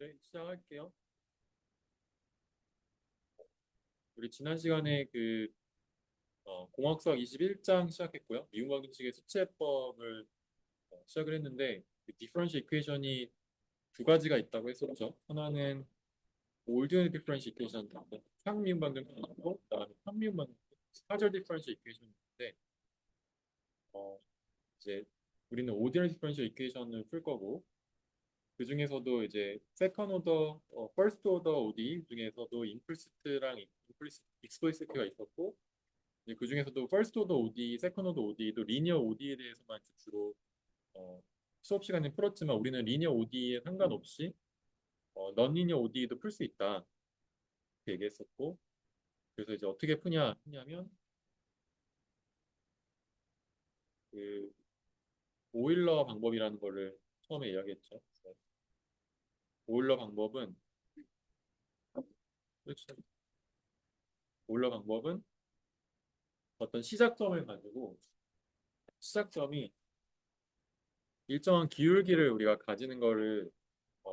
네, 시작할게요. 우리 지난 시간에 공학수학 21장 시작했고요. 미분과 공식의 수치해법을 시작을 했는데 그 디퍼런셜 이퀘이션이 두 가지가 있다고 했었죠. 하나는 올디너리 디퍼런셜 이퀘이션, 평미분방정식이고 그다음에 평미분방 스파셜 디퍼런셜 이퀘이션인데 어, 이제 우리는 오디너리 디퍼런셜 이퀘이션을 풀 거고 그 중에서도 이제 세컨 오더, 퍼스트 오더 ODE 중에서도 임플리시트랑 익스플리시트가 있었고 이제 그 중에서도 퍼스트 오더 ODE, 세컨 오더 ODE도 리니어 ODE에 대해서만 주로 어, 수업 시간에 풀었지만 우리는 리니어 ODE에 상관없이 넌 리니어 ODE도 풀 수 있다 이렇게 얘기했었고 그래서 이제 어떻게 푸냐면 그 오일러 방법이라는 거를 처음에 이야기했죠. 오일러 방법은 그렇죠. 오일러 방법은 어떤 시작점을 가지고 시작점이 일정한 기울기를 우리가 가지는 거를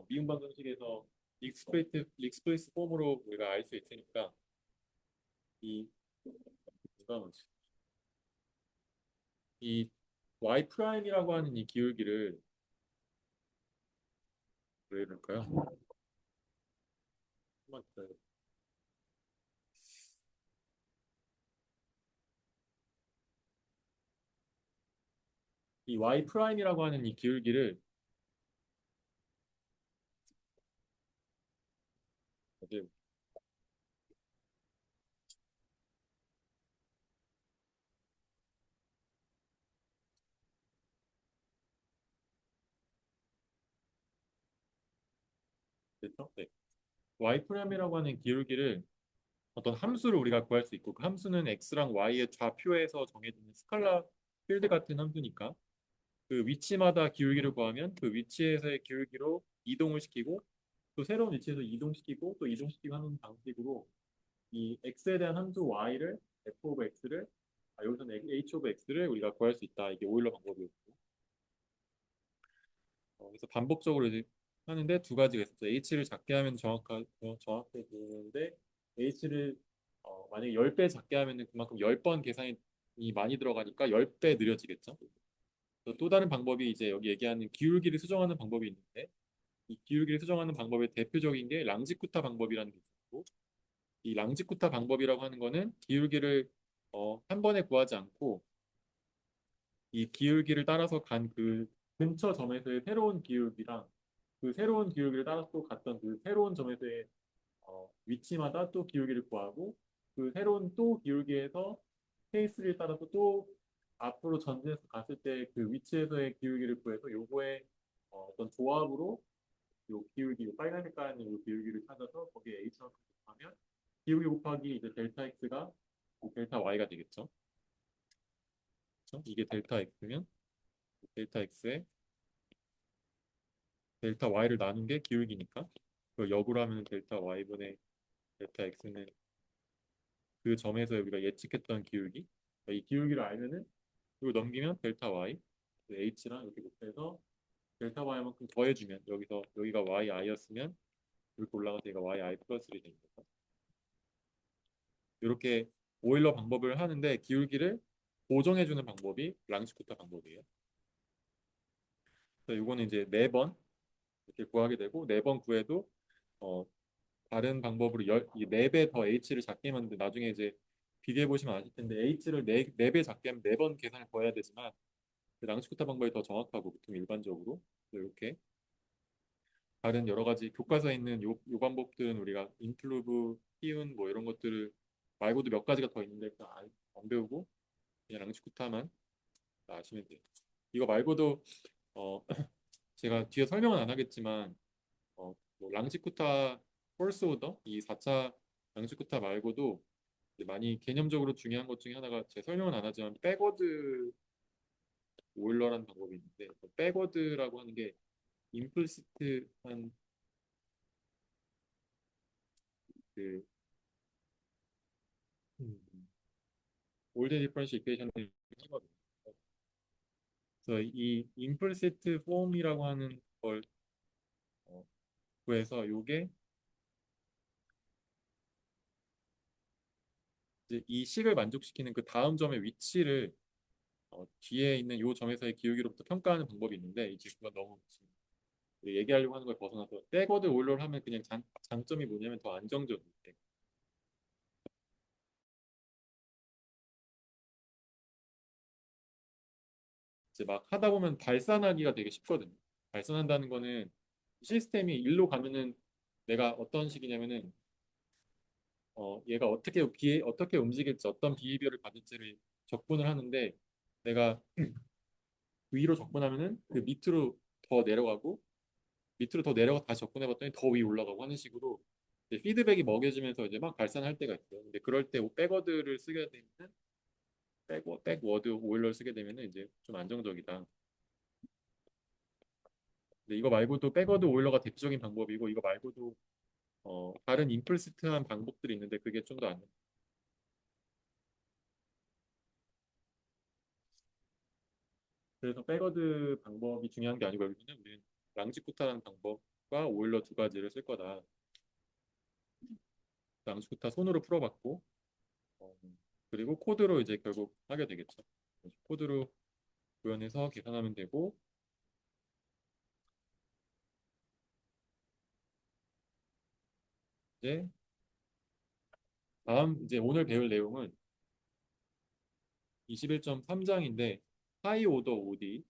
미분 방정식에서 익스플리스 폼으로 우리가 알 수 있으니까 이 누가 뭐지? 이 y 프라임이라고 하는 이 기울기를 왜 이럴까요? 한번 기다려. 이 y 프라임이라고 하는 이 기울기를 어디 됐죠? 네. y 프라임이라고 하는 기울기를 어떤 함수를 우리가 구할 수 있고 그 함수는 x랑 y의 좌표에서 정해지는 스칼라 필드 같은 함수니까 그 위치마다 기울기를 구하면 그 위치에서의 기울기로 이동을 시키고 또 새로운 위치에서 이동시키고 또 이동시키고 하는 방식으로 이 x에 대한 함수 y를 f 오브 x를 여기서는 h 오브 x를 우리가 구할 수 있다. 이게 오일러 방법이었고 그래서 반복적으로 이제 하는데 두 가지가 있었죠. h를 작게 하면 정확해지는데 h를 만약에 10배 작게 하면은 그만큼 10번 계산이 많이 들어가니까 10배 느려지겠죠. 또 다른 방법이 이제 여기 얘기하는 기울기를 수정하는 방법이 있는데 이 기울기를 수정하는 방법의 대표적인 게 랑지쿠타 방법이라는 게 있고 이 랑지쿠타 방법이라고 하는 거는 기울기를 한 번에 구하지 않고 이 기울기를 따라서 간 그 근처 점에서의 새로운 기울기랑 그 새로운 기울기를 따라서 또 갔던 그 새로운 점에서의 위치마다 또 기울기를 구하고 그 새로운 또 기울기에서 케이스를 따라서 또 앞으로 전진해서 갔을 때 그 위치에서의 기울기를 구해서 요거의 어떤 조합으로 요 기울기, 요 빨간 색깔 있는 요 기울기를 찾아서 거기에 H만큼 곱하면 기울기 곱하기 이제 델타 X가 델타 Y가 되겠죠. 그렇죠? 이게 델타 X면 델타 X에 델타 Y를 나눈 게 기울기니까 그 역으로 하면 델타 Y분의 델타 X는 그 점에서 우리가 예측했던 기울기 이 기울기를 알면은 이거 넘기면 델타 Y H랑 이렇게 곱해서 델타 Y만큼 더해주면 여기서 여기가 YI였으면 이렇게 올라가서 얘가 YI 플러스 1이 됩니다. 이렇게 오일러 방법을 하는데 기울기를 고정해주는 방법이 랑시쿠타 방법이에요. 그래서 이거는 이제 네 번 이렇게 구하게 되고 네 번 구해도 어, 다른 방법으로 4배 더 H를 작게 만든 나중에 이제 비교해 보시면 아실 텐데 H를 4배 작게 하면 4번 계산을 더 해야 되지만 그 랑시쿠타 방법이 더 정확하고 보통 일반적으로 이렇게 다른 여러 가지 교과서에 있는 요 방법들은 우리가 인클루브, 키운 뭐 이런 것들을 말고도 몇 가지가 더 있는데 안 배우고 그냥 랑시쿠타만 아시면 돼요. 이거 말고도 어, 제가 뒤에 설명은 안 하겠지만 뭐 랑시쿠타 폴스 오더 이 4차 랑시쿠타 말고도 많이 개념적으로 중요한 것 중에 하나가 제가 설명은 안 하지만 백워드 오일러라는 방법이 있는데 백워드라고 하는 게 임플리시트한 그 올드 디퍼런셜 이퀘이션을 하거든요. 그래서 이 임플리시트 폼이라고 하는 걸 구해서 요게 이제 이 식을 만족시키는 그 다음 점의 위치를 뒤에 있는 요 점에서의 기울기로부터 평가하는 방법이 있는데 이 지수가 너무 지금 우리 얘기하려고 하는 걸 벗어나서 백워드 오일러를 하면 그냥 장점이 뭐냐면 더 안정적이에요. 이제 막 하다 보면 발산하기가 되게 쉽거든요. 발산한다는 거는 시스템이 일로 가면은 내가 어떤 식이냐면은 얘가 어떻게 움직일지 어떤 비헤비어를 받을지를 적분을 하는데 내가 위로 접근하면은 그 밑으로 더 내려가 다시 접근해봤더니 더 위 올라가고 하는 식으로 이제 피드백이 먹여지면서 이제 막 발산할 때가 있어요. 근데 그럴 때 백워드를 쓰게 되면 백워드 오일러를 쓰게 되면은 이제 좀 안정적이다. 근데 이거 말고도 백워드 오일러가 대표적인 방법이고 이거 말고도 다른 임플시트한 방법들이 있는데 그게 좀 더 안. 그래서 백워드 방법이 중요한 게 아니고 여기는 우리는 랑지쿠타라는 방법과 오일러 두 가지를 쓸 거다. 랑지쿠타 손으로 풀어봤고 어, 그리고 코드로 이제 결국 하게 되겠죠. 그래서 코드로 구현해서 계산하면 되고 이제 다음 이제 오늘 배울 내용은 21.3장인데 하이 오더 OD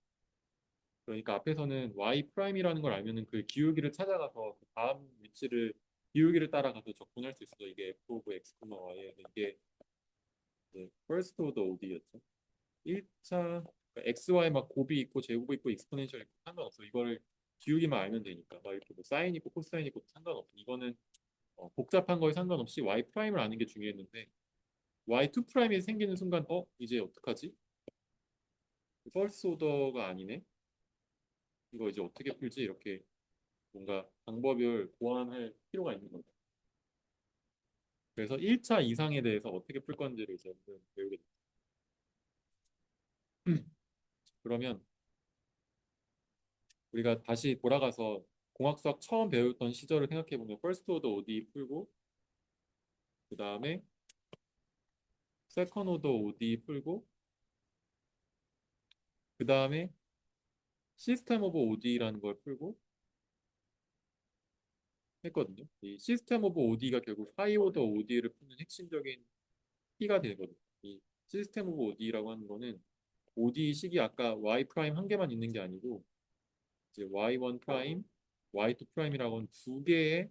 그러니까 앞에서는 y 프라임이라는 걸 알면은 그 기울기를 찾아가서 그 다음 위치를 기울기를 따라가서 적분할 수 있어. 이게 f of x, y에 이게 이제 first order OD였죠. 1차 XY 막 곱이 있고 제곱이 있고 익스포넨셜 있고 상관없어. 이거를 기울기만 알면 되니까 막 이렇게 뭐 사인 있고 코사인 있고 상관없어. 이거는 복잡한 거에 상관없이 y 프라임을 아는 게 중요했는데 y2 프라임이 생기는 순간 이제 어떡하지? 퍼스트 오더가 아니네. 이거 이제 어떻게 풀지? 이렇게 뭔가 방법을 보완할 필요가 있는 거죠. 그래서 1차 이상에 대해서 어떻게 풀 건지를 이제 배우게 됩니다. 그러면 우리가 다시 돌아가서 공학수학 처음 배웠던 시절을 생각해 보면 퍼스트 오더 ODE 풀고 그 다음에 세컨 오더 ODE 풀고 그 다음에 시스템 오브 ODE라는 걸 풀고 했거든요. 이 시스템 오브 ODE가 결국 하이 오더 ODE를 푸는 핵심적인 키가 되거든요. 이 시스템 오브 ODE라고 하는 거는 ODE 식이 아까 y 프라임 한 개만 있는 게 아니고 이제 y1 프라임, y2 프라임이라고 하는 두 개의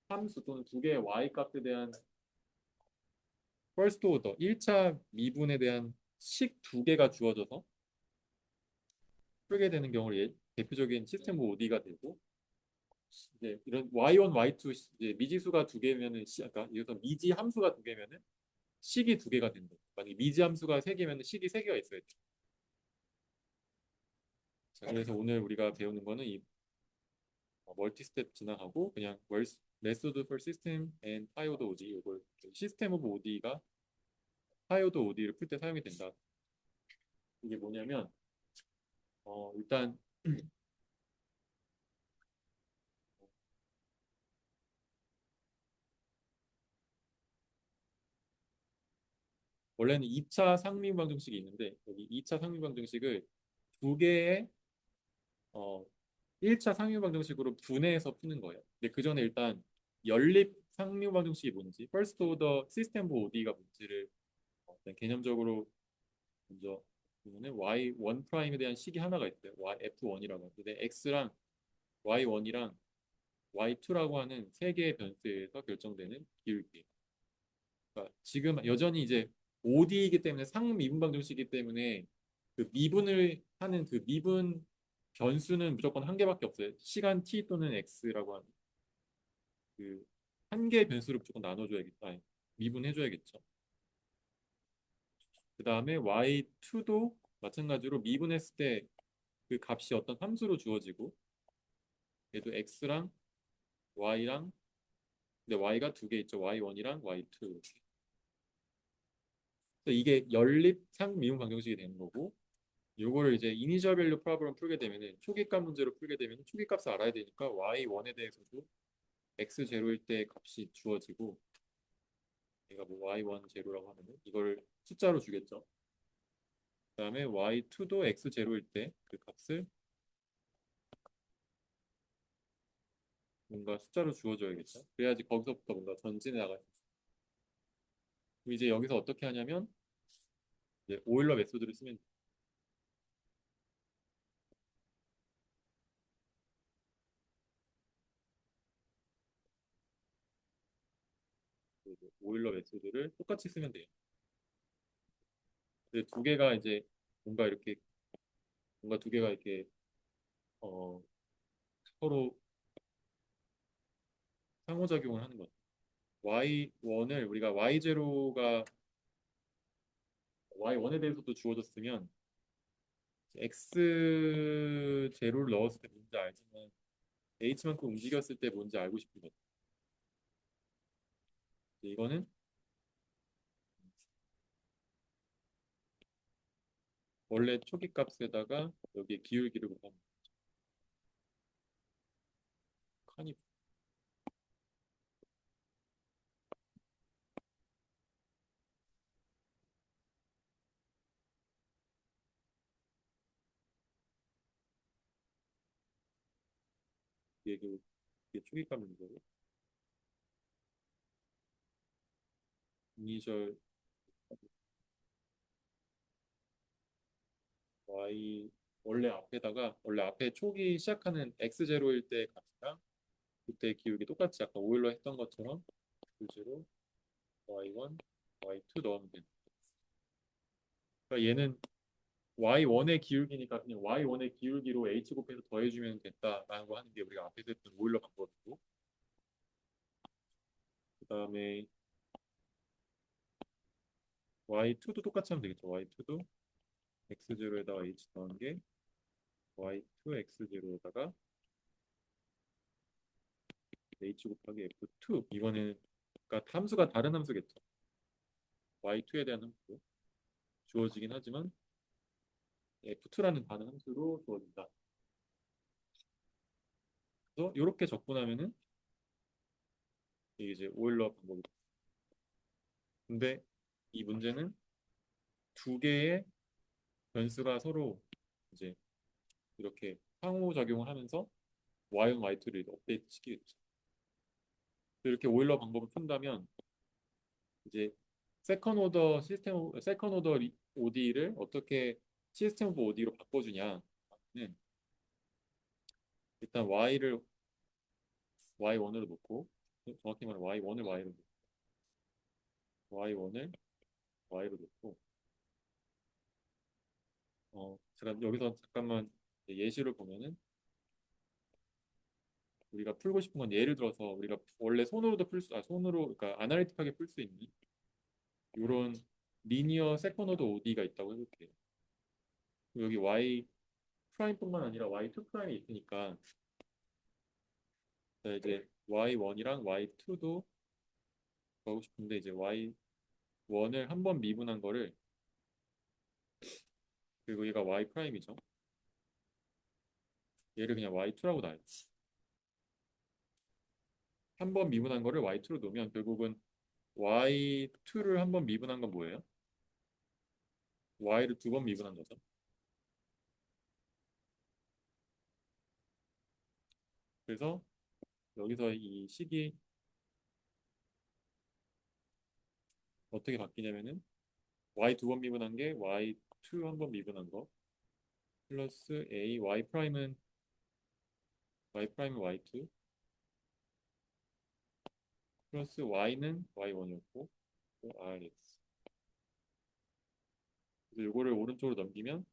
함수 또는 두 개의 y 값에 대한 first order 1차 미분에 대한 식 두 개가 주어져서 풀게 되는 경우를 대표적인 시스템 OD가 되고 이제 이런 y1, y2 이제 미지수가 두 개면은 아까 이어서 미지 함수가 두 개면은 식이 두 개가 된다. 만약 미지 함수가 세 개면은 식이 세 개가 있어야 돼. 자, 그래서 오늘 우리가 배우는 거는 이 멀티 스텝 지나가고 그냥 메소드 for system and 파이오드 OD 이걸 시스템 오브 OD가 파이오드 OD를 풀 때 사용이 된다. 이게 뭐냐면 일단 원래는 2차 상미분 방정식이 있는데 여기 2차 상미분 방정식을 두 개의 어, 1차 상미분 방정식으로 분해해서 푸는 거예요. 근데 그 전에 일단 연립 상미분 방정식이 뭔지, first order system of OD가 뭔지를 일단 개념적으로 먼저 보면은 y1 프라임에 대한 식이 하나가 있어요. f1이라고. 근데 x랑 y1이랑 y2라고 하는 세 개의 변수에서 결정되는 기울기. 그러니까 지금 여전히 이제 OD이기 때문에 상미분 방정식이기 때문에 그 미분을 하는 그 미분 변수는 무조건 한 개밖에 없어요. 시간 t 또는 x라고 하는 그 한 개의 변수를 무조건 나눠줘야겠다. 아니, 미분해줘야겠죠. 그 다음에 y2도 마찬가지로 미분했을 때 그 값이 어떤 함수로 주어지고 얘도 x랑 y랑 근데 y가 두 개 있죠. y1이랑 y2 이렇게. 그래서 이게 연립상 미분 방정식이 되는 거고 요거를 이제 이니셜 밸류 프로블럼 풀게 되면은 초기값 문제로 풀게 되면 초기값을 알아야 되니까 y1에 대해서도 x0일 때 값이 주어지고 얘가 뭐 y1 제로라고 하면은 이걸 숫자로 주겠죠. 그다음에 y2도 x0일 때 그 값을 뭔가 숫자로 주어줘야겠죠. 그래야지 거기서부터 뭔가 전진해 나갈 수 있어요. 이제 여기서 어떻게 하냐면 이제 오일러 메소드를 쓰면 오일러 메소드를 똑같이 쓰면 돼요. 근데 두 개가 이제 뭔가 이렇게 뭔가 두 개가 이렇게 어, 서로 상호작용을 하는 거죠. y1을 우리가 y0가 y1에 대해서도 주어졌으면 x0를 넣었을 때 뭔지 알지만 h만큼 움직였을 때 뭔지 알고 싶은 거죠. 이거는 원래 초기 값에다가 여기에 기울기를 곱하면 칸이 이게 초기 값 문제고 이니셜 y 원래 앞에 초기 시작하는 x0일 때 값이랑 그때 기울기 똑같이 아까 오일러 했던 것처럼 x0 y1 y2 넣으면 됩니다. 그러니까 얘는 y1의 기울기니까 그냥 y1의 기울기로 h 곱해서 더해주면 됐다라고 하는 게 우리가 앞에서 했던 오일러 방법이고 그 다음에 y2도 똑같이 하면 되겠죠. y2도 x0에다가 h 넣은 게 y2 x0에다가 h 곱하기 f2 이거는 그러니까 함수가 다른 함수겠죠. y2에 대한 함수 주어지긴 하지만 f2라는 다른 함수로 주어진다. 그래서 이렇게 접근하면은 이게 이제 오일러 방법이. 근데 이 문제는 두 개의 변수가 서로 이제 이렇게 상호작용을 하면서 y1, y2를 업데이트 시키겠죠. 이렇게 오일러 방법을 푼다면 이제 세컨 오더 ODE를 어떻게 시스템 오브 ODE로 바꿔주냐는 일단 y를 y1으로 놓고 정확히 말하면 y1을 y로 놓고 y1을 y로 놓고 제가 여기서 잠깐만 예시를 보면은 우리가 풀고 싶은 건 예를 들어서 우리가 원래 손으로도 손으로 그러니까 아날리틱하게 풀 수 있는 이런 리니어 세컨 오더 OD가 있다고 해볼게요. 여기 y 프라임뿐만 아니라 y2 프라임이 있으니까 자, 이제 y1이랑 y2도 가고 싶은데 이제 y1을 한 번 미분한 거를 그리고 얘가 y 프라임이죠. 얘를 그냥 y2라고 놔요. 한 번 미분한 거를 y2로 놓으면 결국은 y2를 한 번 미분한 건 뭐예요? y를 두 번 미분한 거죠. 그래서 여기서 이 식이 어떻게 바뀌냐면은 y 두 번 미분한 게 y2 한 번 미분한 거 플러스 a y 프라임은 y2 플러스 y는 y1이었고 rx 그래서 이거를 오른쪽으로 넘기면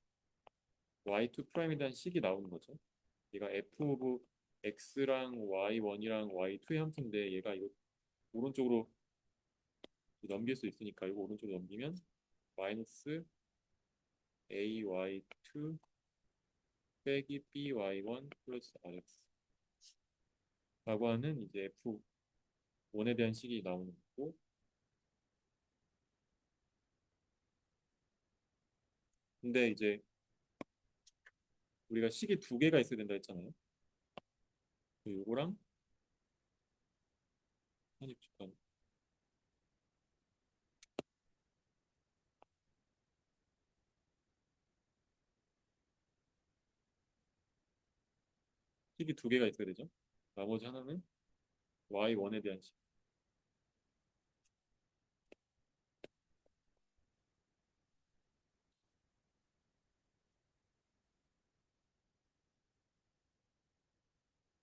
y2 프라임에 대한 식이 나오는 거죠. 얘가 f 오브 x랑 y1이랑 y2의 함수인데 얘가 이거 오른쪽으로 넘길 수 있으니까 이거 오른쪽으로 넘기면 마이너스 ay2 빼기 by1 플러스 rx 라고 하는 이제 f1에 대한 식이 나오는 거고 근데 이제 우리가 식이 두 개가 있어야 된다 했잖아요. 요거랑 한입 식이 두 개가 있어야 되죠. 나머지 하나는 y1에 대한 식.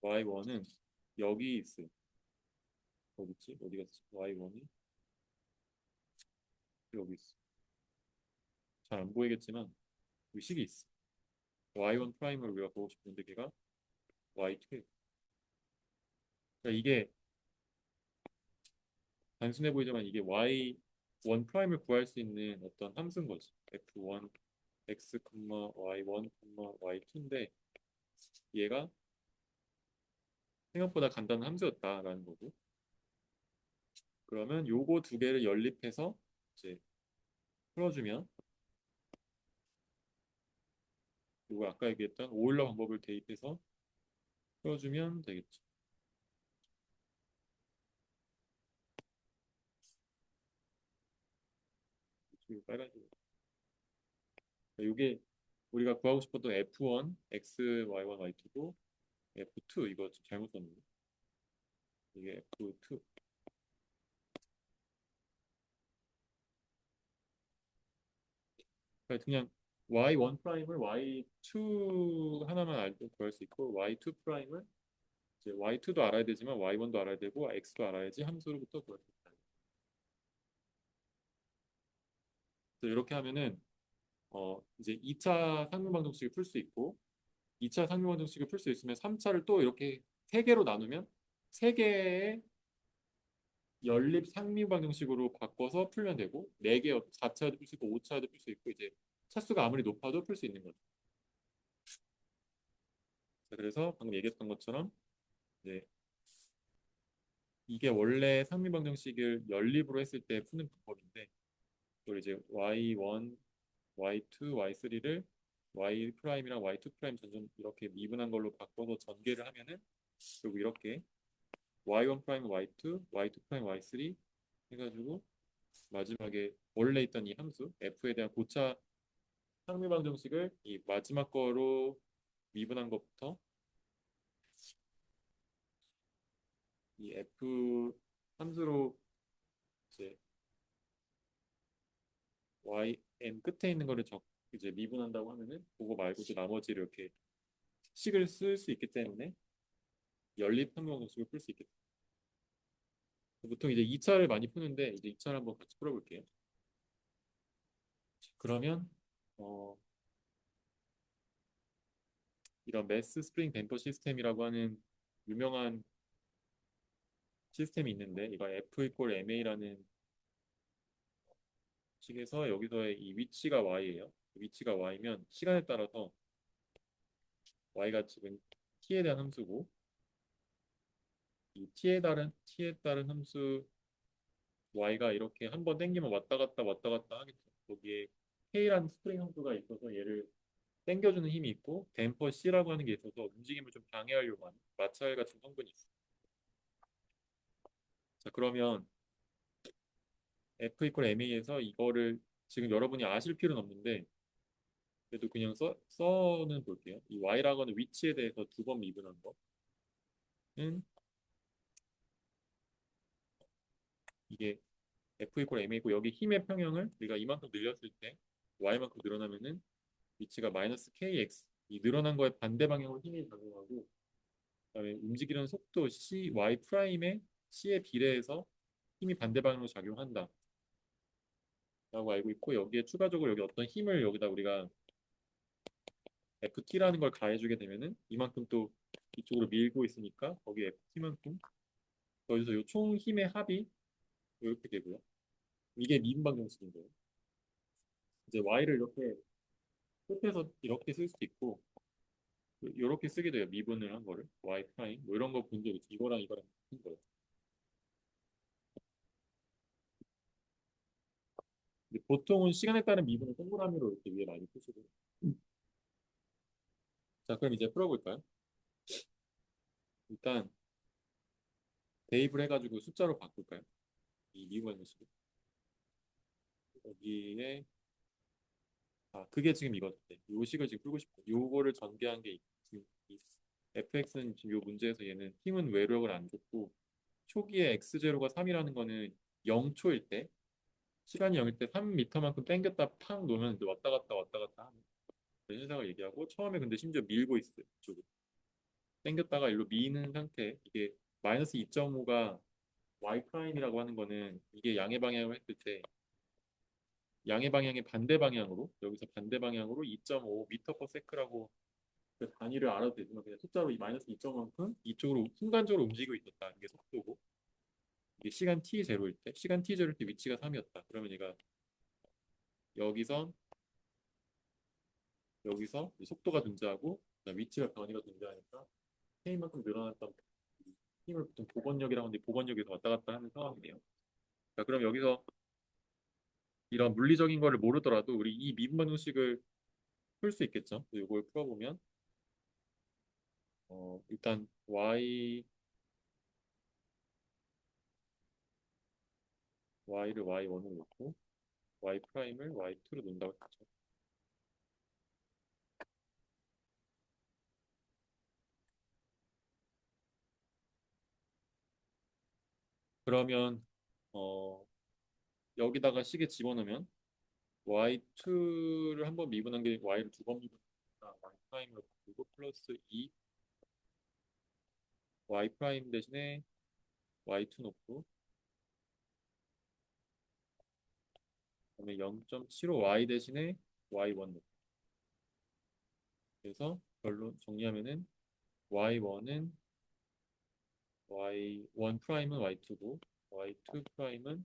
y1은 여기 있어요. 어디 있지? 어디 갔지? y1이 여기 있어. 잘 안 보이겠지만 여기 식이 있어. y1 프라임을 우리가 보고 싶은데 걔가 y2. 그러니까 이게 단순해 보이지만 이게 y1 프라임을 구할 수 있는 어떤 함수인 거지. f1 x, y1, y2인데 얘가 생각보다 간단한 함수였다라는 거고. 그러면 요거 두 개를 연립해서 이제 풀어주면 요거 아까 얘기했던 오일러 방법을 대입해서 풀어주면 되겠죠. 이쪽이 빨간색. 요게 우리가 구하고 싶었던 F1, X, Y1, Y2고 F2 이거 잘못 썼는데 이게 F2. 그러니까 그냥 Y1 프라임을 Y2 하나만 알고 구할 수 있고 Y2 프라임을 이제 Y2도 알아야 되지만 Y1도 알아야 되고 X도 알아야지 함수로부터 구할 수 있다. 그래서 이렇게 하면은 이제 2차 상등방정식을 풀 수 있고 2차 상등방정식을 풀 수 있으면 3차를 또 이렇게 세 개로 나누면 세 개의 연립 상미방정식으로 바꿔서 풀면 되고 4개 4차도 풀 수 있고 5차도 풀 수 있고 이제 차수가 아무리 높아도 풀 수 있는 거죠. 자, 그래서 방금 얘기했던 것처럼 이제 이게 원래 상미방정식을 연립으로 했을 때 푸는 방법인데 그걸 이제 y1, y2, y3를 y 프라임이랑 y2 프라임 점점 이렇게 미분한 걸로 바꿔서 전개를 하면은 그리고 이렇게 y1 프라임 y2, y2 프라임 y3 해가지고 마지막에 원래 있던 이 함수 f에 대한 고차 상미방정식을 이 마지막 거로 미분한 것부터 이 f 함수로 이제 yn 끝에 있는 거를 이제 미분한다고 하면은 그거 말고도 나머지를 이렇게 식을 쓸 수 있기 때문에 연립 상미방정식을 풀 수 있겠다. 보통 이제 2차를 많이 푸는데 이제 2차를 한번 같이 풀어볼게요. 그러면 어, 이런 매스 스프링 댐퍼 시스템이라고 하는 유명한 시스템이 있는데 이거 F 이퀄 MA라는 식에서 여기서의 이 위치가 Y예요. 위치가 Y면 시간에 따라서 Y가 지금 T에 대한 함수고 이 T에 따른 함수 Y가 이렇게 한번 땡기면 왔다 갔다 하겠죠. 거기에 K라는 스프링 함수가 있어서 얘를 땡겨주는 힘이 있고 댐퍼 C라고 하는 게 있어서 움직임을 좀 방해하려고 하는 마찰 같은 성분이 있어요. 자, 그러면 F 이퀄 MA에서 이거를 지금 여러분이 아실 필요는 없는데 그래도 그냥 써는 볼게요. 이 Y라고 하는 위치에 대해서 두 번 미분한 거는 이게 F 이퀄 M이고 여기 힘의 평형을 우리가 이만큼 늘렸을 때 Y만큼 늘어나면은 위치가 마이너스 KX 이 늘어난 거에 반대 방향으로 힘이 작용하고 그다음에 움직이는 속도 C, Y 프라임의 C에 비례해서 힘이 반대 방향으로 작용한다 라고 알고 있고 여기에 추가적으로 여기 어떤 힘을 여기다 우리가 FT라는 걸 가해주게 되면은 이만큼 또 이쪽으로 밀고 있으니까 거기 FT만큼 여기서 이 총 힘의 합이 이렇게 되고요. 이게 미분 방정식인 거예요. 이제 y를 이렇게 끝에서 이렇게 쓸 수도 있고 이렇게 쓰게 돼요. 미분을 한 거를 y 프라임 뭐 이런 거 본 적 있지. 이거랑 이거랑 같은 거예요. 근데 보통은 시간에 따른 미분을 동그라미로 이렇게 위에 많이 쓰시고 자, 그럼 이제 풀어볼까요? 일단 대입을 해가지고 숫자로 바꿀까요? 이 미분 식을 여기에 그게 지금 이거죠. 네. 요 식을 지금 풀고 싶고 요거를 전개한 게 지금 fx는 지금 요 문제에서 얘는 힘은 외력을 안 줬고 초기에 x0가 3이라는 거는 0초일 때 시간이 0일 때 3m만큼 당겼다 팍 놓으면 이제 왔다 갔다 하는 그런 현상을 얘기하고 처음에 근데 심지어 밀고 있어요. 이쪽으로. 당겼다가 일로 미는 상태 이게 마이너스 2.5가 y 프라임이라고 하는 거는 이게 양의 방향을 했을 때 양의 방향의 반대 방향으로 여기서 반대 방향으로 2.5 미터 퍼 세크라고 그 단위를 알아도 되지만 그냥 숫자로 이 마이너스 2.5만큼 이쪽으로 순간적으로 움직이고 있었다. 이게 속도고 이게 시간 t 제로일 때 시간 t 제로일 때 위치가 3이었다. 그러면 얘가 여기서 여기서 속도가 존재하고 위치가 변이가 존재하니까 k만큼 늘어났던 힘을 보통 복원력이라고 하는데 복원력에서 왔다 갔다 하는 상황이네요. 자, 그럼 여기서 이런 물리적인 거를 모르더라도 우리 이 미분 방정식을 풀 수 있겠죠. 이걸 풀어보면 일단 y를 y1으로 놓고 y 프라임을 y2로 놓는다고 했죠. 그러면 어, 여기다가 식에 집어넣으면 y2를 한번 미분한 게 y를 두 번 미분하니까 y 프라임으로 바꾸고 플러스 2 y 프라임 대신에 y2 놓고 그다음에 0.75 y 대신에 y1 놓고 그래서 결론 정리하면은 y1은 y1 프라임은 y2고 y2 프라임은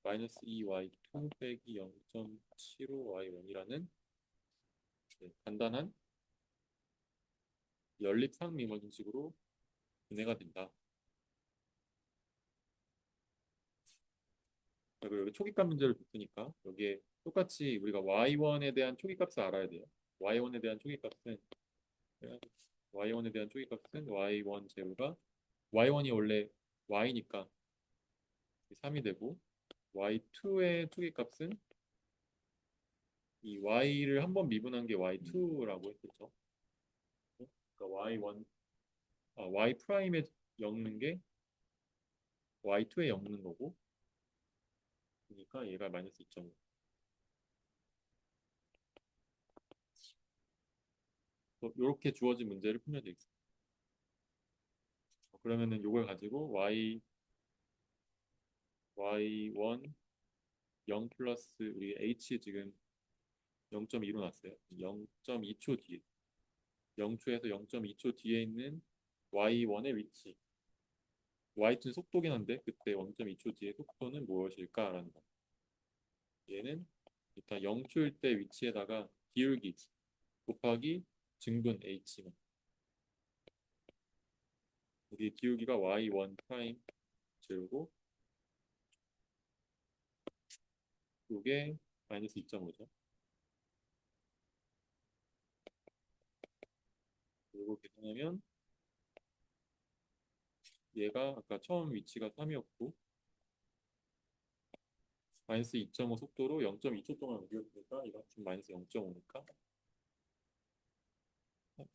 마이너스 2y2 빼기 0.75y1이라는 간단한 연립상미분 식으로 분해가 된다. 그리고 여기 초기값 문제를 줬으니까 여기에 똑같이 우리가 y1에 대한 초기값을 알아야 돼요. y1에 대한 초기값은 y1에 대한 초기값은 y1 제로가 y1이 원래 y니까 3이 되고 y2의 초기값은 이 y를 한번 미분한 게 y2라고 했었죠. 그러니까 y 프라임에 엮는 게 y2에 엮는 거고 그러니까 얘가 마이너스 2.5. 이렇게 주어진 문제를 풀면 되겠습니다. 그러면은 이걸 가지고 y1 0 플러스 우리 h 지금 0.2로 났어요. 0.2초 뒤에 0초에서 0.2초 뒤에 있는 y1의 위치 y2는 속도긴 한데 그때 0.2초 뒤에 속도는 무엇일까라는 거. 얘는 일단 0초일 때 위치에다가 기울기 곱하기 증분 h만 여기 기울기가 y1 프라임 제로고 이게 마이너스 2.5죠. 그리고 계산하면 얘가 아까 처음 위치가 3이었고 마이너스 2.5 속도로 0.2초 동안 움직였으니까 이거 합치면 마이너스 0.5니까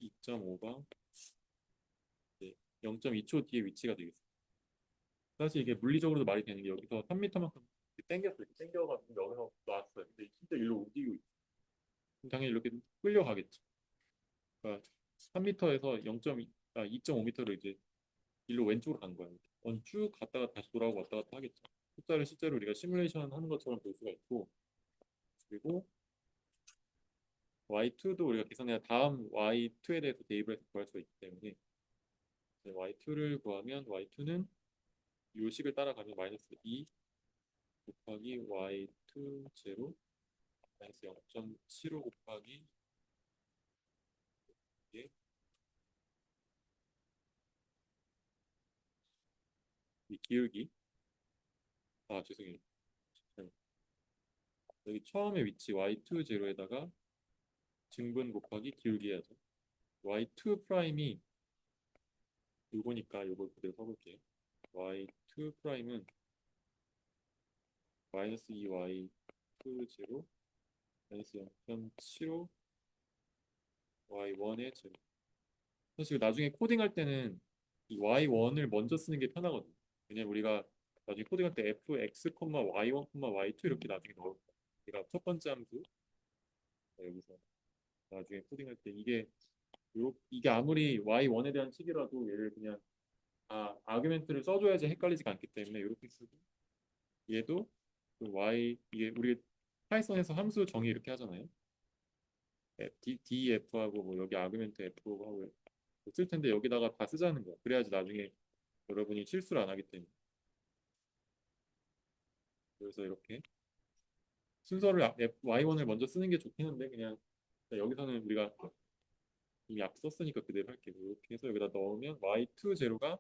2.5가 0.2초 뒤에 위치가 되겠습니다. 사실 이게 물리적으로도 말이 되는 게 여기서 3m만큼 당겼어요. 당겨가지고 여기서 놨어요. 근데 진짜 일로 움직이고 있어요. 그럼 당연히 이렇게 끌려가겠죠. 그러니까 3m에서 2.5m로 이제 일로 왼쪽으로 간 거예요. 쭉 갔다가 다시 돌아오고 왔다 갔다 하겠죠. 숫자를 실제로 우리가 시뮬레이션 하는 것처럼 볼 수가 있고 그리고 y2도 우리가 계산해야 다음 y2에 대해서 대입을 해서 구할 수가 있기 때문에 y2를 구하면 y2는 요 식을 따라가면 마이너스 2 곱하기 y2 제로 마이너스 0.75 곱하기 이게 이 기울기 죄송해요. 여기 처음에 위치 y2 제로에다가 증분 곱하기 기울기 해야죠. y2 프라임이 요거니까 요걸 그대로 써볼게요. y2 프라임은 마이너스 2y2 제로 마이너스 0.75 y1의 제로. 사실 나중에 코딩할 때는 이 y1을 먼저 쓰는 게 편하거든요. 왜냐면 우리가 나중에 코딩할 때 fx, y1, y2 이렇게 나중에 넣을 거예요. 우리가 첫 번째 함수 여기서 나중에 코딩할 때 이게 아무리 y1에 대한 식이라도 얘를 그냥 아규멘트를 써줘야지 헷갈리지가 않기 때문에 이렇게 쓰고 얘도 그 이게 우리 파이썬에서 함수 정의 이렇게 하잖아요. df하고 뭐 여기 아규멘트 f하고 쓸 텐데 여기다가 다 쓰자는 거야. 그래야지 나중에 여러분이 실수를 안 하기 때문에. 그래서 이렇게 순서를 y1을 먼저 쓰는 게 좋긴 한데 그냥 여기서는 우리가 이미 앞 썼으니까 그대로 할게요. 이렇게 해서 여기다 넣으면 y2 제로가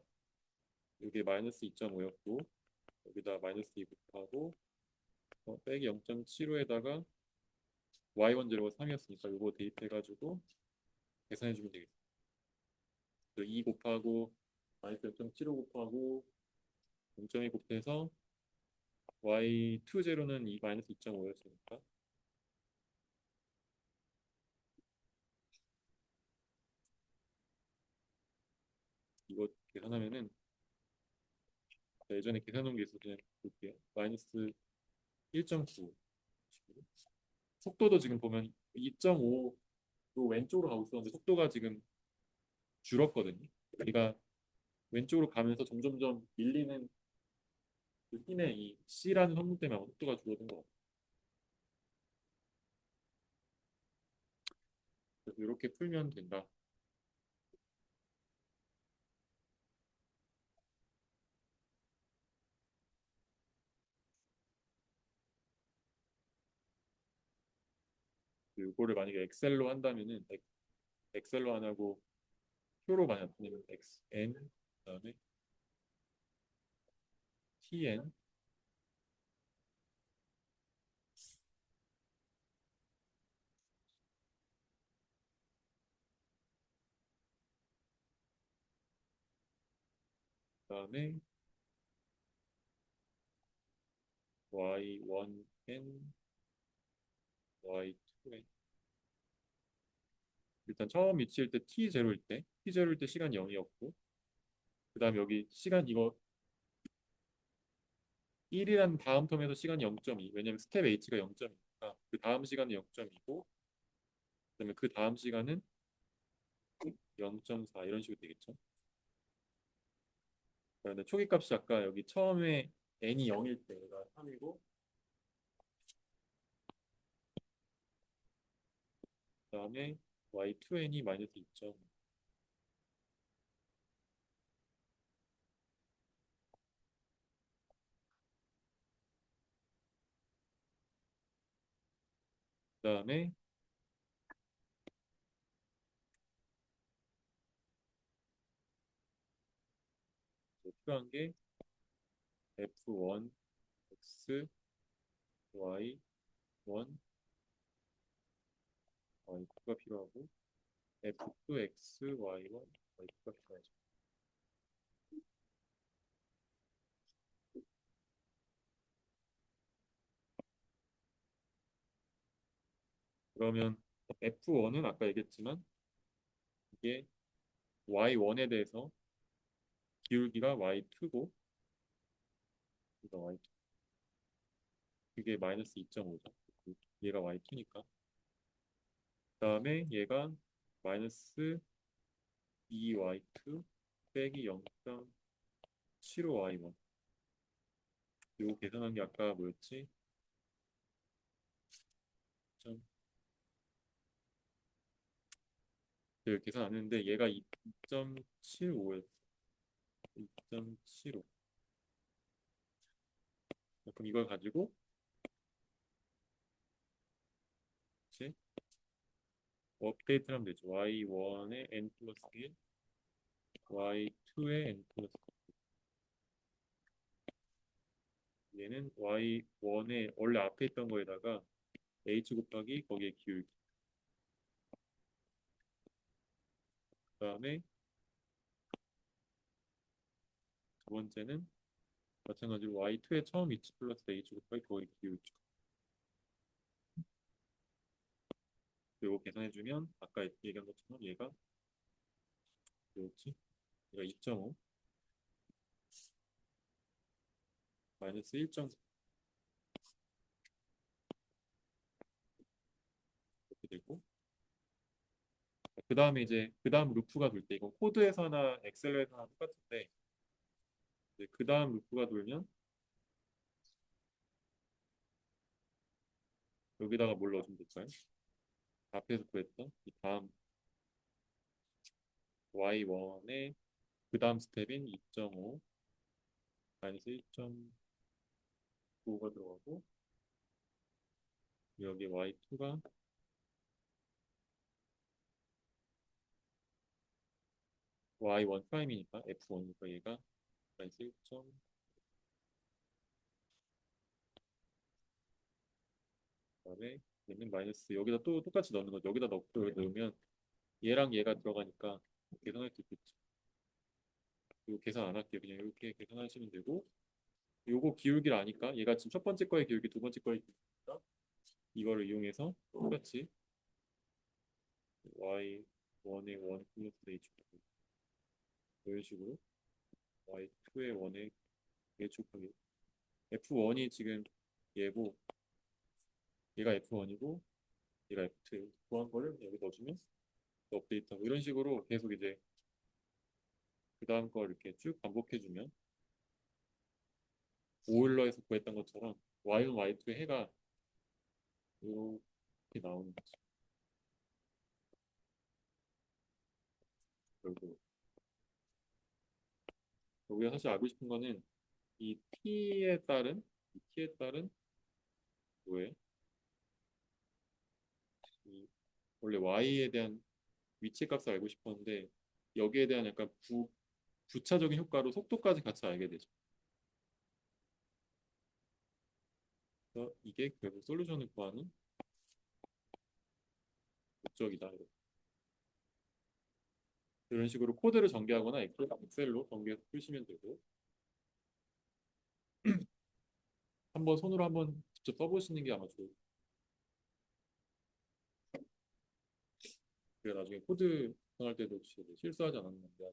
여기 마이너스 2.5였고 여기다 마이너스 2 곱하고 빼기 0.75에다가 y1 제로가 3이었으니까 이거 대입해가지고 계산해주면 되겠다. 2 곱하고 마이너스 0.75 곱하고 0.2 곱해서 y2 제로는 이 마이너스 2.5였으니까 이거 계산하면은 예전에 계산한 게 있어서 그냥 볼게요. 마이너스 1.9 속도도 지금 보면 2.5도 왼쪽으로 가고 있었는데 속도가 지금 줄었거든요. 우리가 왼쪽으로 가면서 점점점 밀리는 그 힘의 이 C라는 성분 때문에 속도가 줄어든 것 같아요. 그래서 이렇게 풀면 된다. 이거를 만약에 엑셀로 한다면은 엑셀로 안 하고 표로 만약 보내면 xn 그다음에 tn 그다음에 y1n y2n 일단 처음 위치일 때 t0일 때 시간이 0이었고 그다음에 여기 시간 이거 1이란 다음 텀에서 시간이 0.2 왜냐면 스텝 h가 0.2니까 그 다음 시간은 0.2고 그다음에 그 다음 시간은 0.4 이런 식으로 되겠죠. 그런데 초기 값이 아까 여기 처음에 n이 0일 때가 3이고 그다음에 y2n이 마이너스 2점 그다음에 필요한 게 f1 x y1 y2가 필요하고 f2 x y1 y2가 필요하죠. 그러면 f1은 아까 얘기했지만 이게 y1에 대해서 기울기가 y2고 그러니까 y2 그게 마이너스 2.5죠. 얘가 y2니까 그다음에 얘가 마이너스 2y2 빼기 0.75y1 요거 계산한 게 아까 뭐였지? 좀 계산 안 했는데 얘가 2.75였어. 2.75. 그럼 이걸 가지고 이제 업데이트를 하면 되죠. y1의 n 플러스 1, y2의 n 플러스 1. 얘는 y1의 원래 앞에 있던 거에다가 h 곱하기 거기에 기울기. 그다음에 두 번째는 마찬가지로 y2의 처음 위치 플러스 h 곱하기 거의 기울기. 그리고 계산해주면 아까 얘기한 것처럼 얘가 뭐였지? 얘가 2.5 마이너스 1.9 이렇게 되고 그 다음에 이제 그 다음 루프가 돌 때 이건 코드에서나 엑셀에서나 똑같은데 이제 그 다음 루프가 돌면 여기다가 뭘 넣어주면 될까요? 앞에서 구했던 이 다음 y1의 그 다음 스텝인 2.5 마이너스 1.9가 들어가고 여기 y2가 y1 프라임이니까 f1이니까 얘가 마이너스 1. 그다음에 얘는 마이너스 여기다 또 똑같이 넣는 거죠. 여기다 넣고 여기 넣으면 얘랑 얘가 들어가니까 계산할 수 있겠죠. 이거 계산 안 할게요. 그냥 이렇게 계산하시면 되고 요거 기울기를 아니까 얘가 지금 첫 번째 거의 기울기 두 번째 거의 기울기니까 이거를 이용해서 똑같이 y1의 1 플러스 h 이런 식으로 y2의 1의 h 곱하기 f1이 지금 얘고 얘가 f1이고 얘가 f2 구한 거를 여기 넣어주면 또 업데이트하고 이런 식으로 계속 이제 그 다음 거 이렇게 쭉 반복해주면 오일러에서 구했던 것처럼 y1, y2의 해가 이렇게 나오는 거죠. 결국 우리가 사실 알고 싶은 거는 이 t에 따른 뭐예요? 이 원래 y에 대한 위치 값을 알고 싶었는데 여기에 대한 약간 부차적인 효과로 속도까지 같이 알게 되죠. 그래서 이게 결국 솔루션을 구하는 목적이다. 이런 식으로 코드를 전개하거나 엑셀로 전개해서 쓰시면 되고 한번 손으로 한번 직접 써보시는 게 아마 좋을 그래 나중에 코드 구성할 때도 혹시 실수하지 않았는데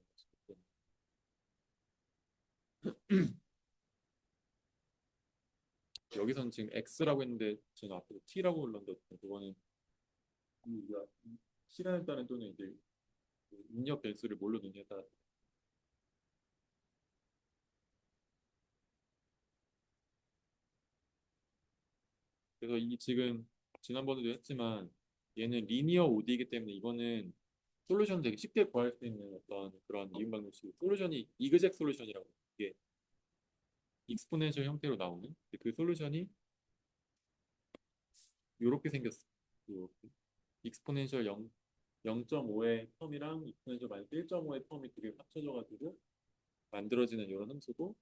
여기서는 지금 X라고 했는데 저는 앞에서 T라고 불렀는데 그거는 우리가 시간에 따른 또는 이제 그 입력 변수를 뭘로 넣느냐에 따라 그래서 이 지금 지난번에도 했지만 얘는 리니어 OD이기 때문에 이거는 솔루션 되게 쉽게 구할 수 있는 어떤 그런 이음 방정식 솔루션이 이그젝 솔루션이라고 이게 익스포넨셜 형태로 나오는 그 솔루션이 이렇게 생겼어. 요렇게. 익스포넨셜 0.5의 텀이랑 익스포넨셜 마이너스 1.5의 텀이 두개 합쳐져가지고 만들어지는 이런 함수고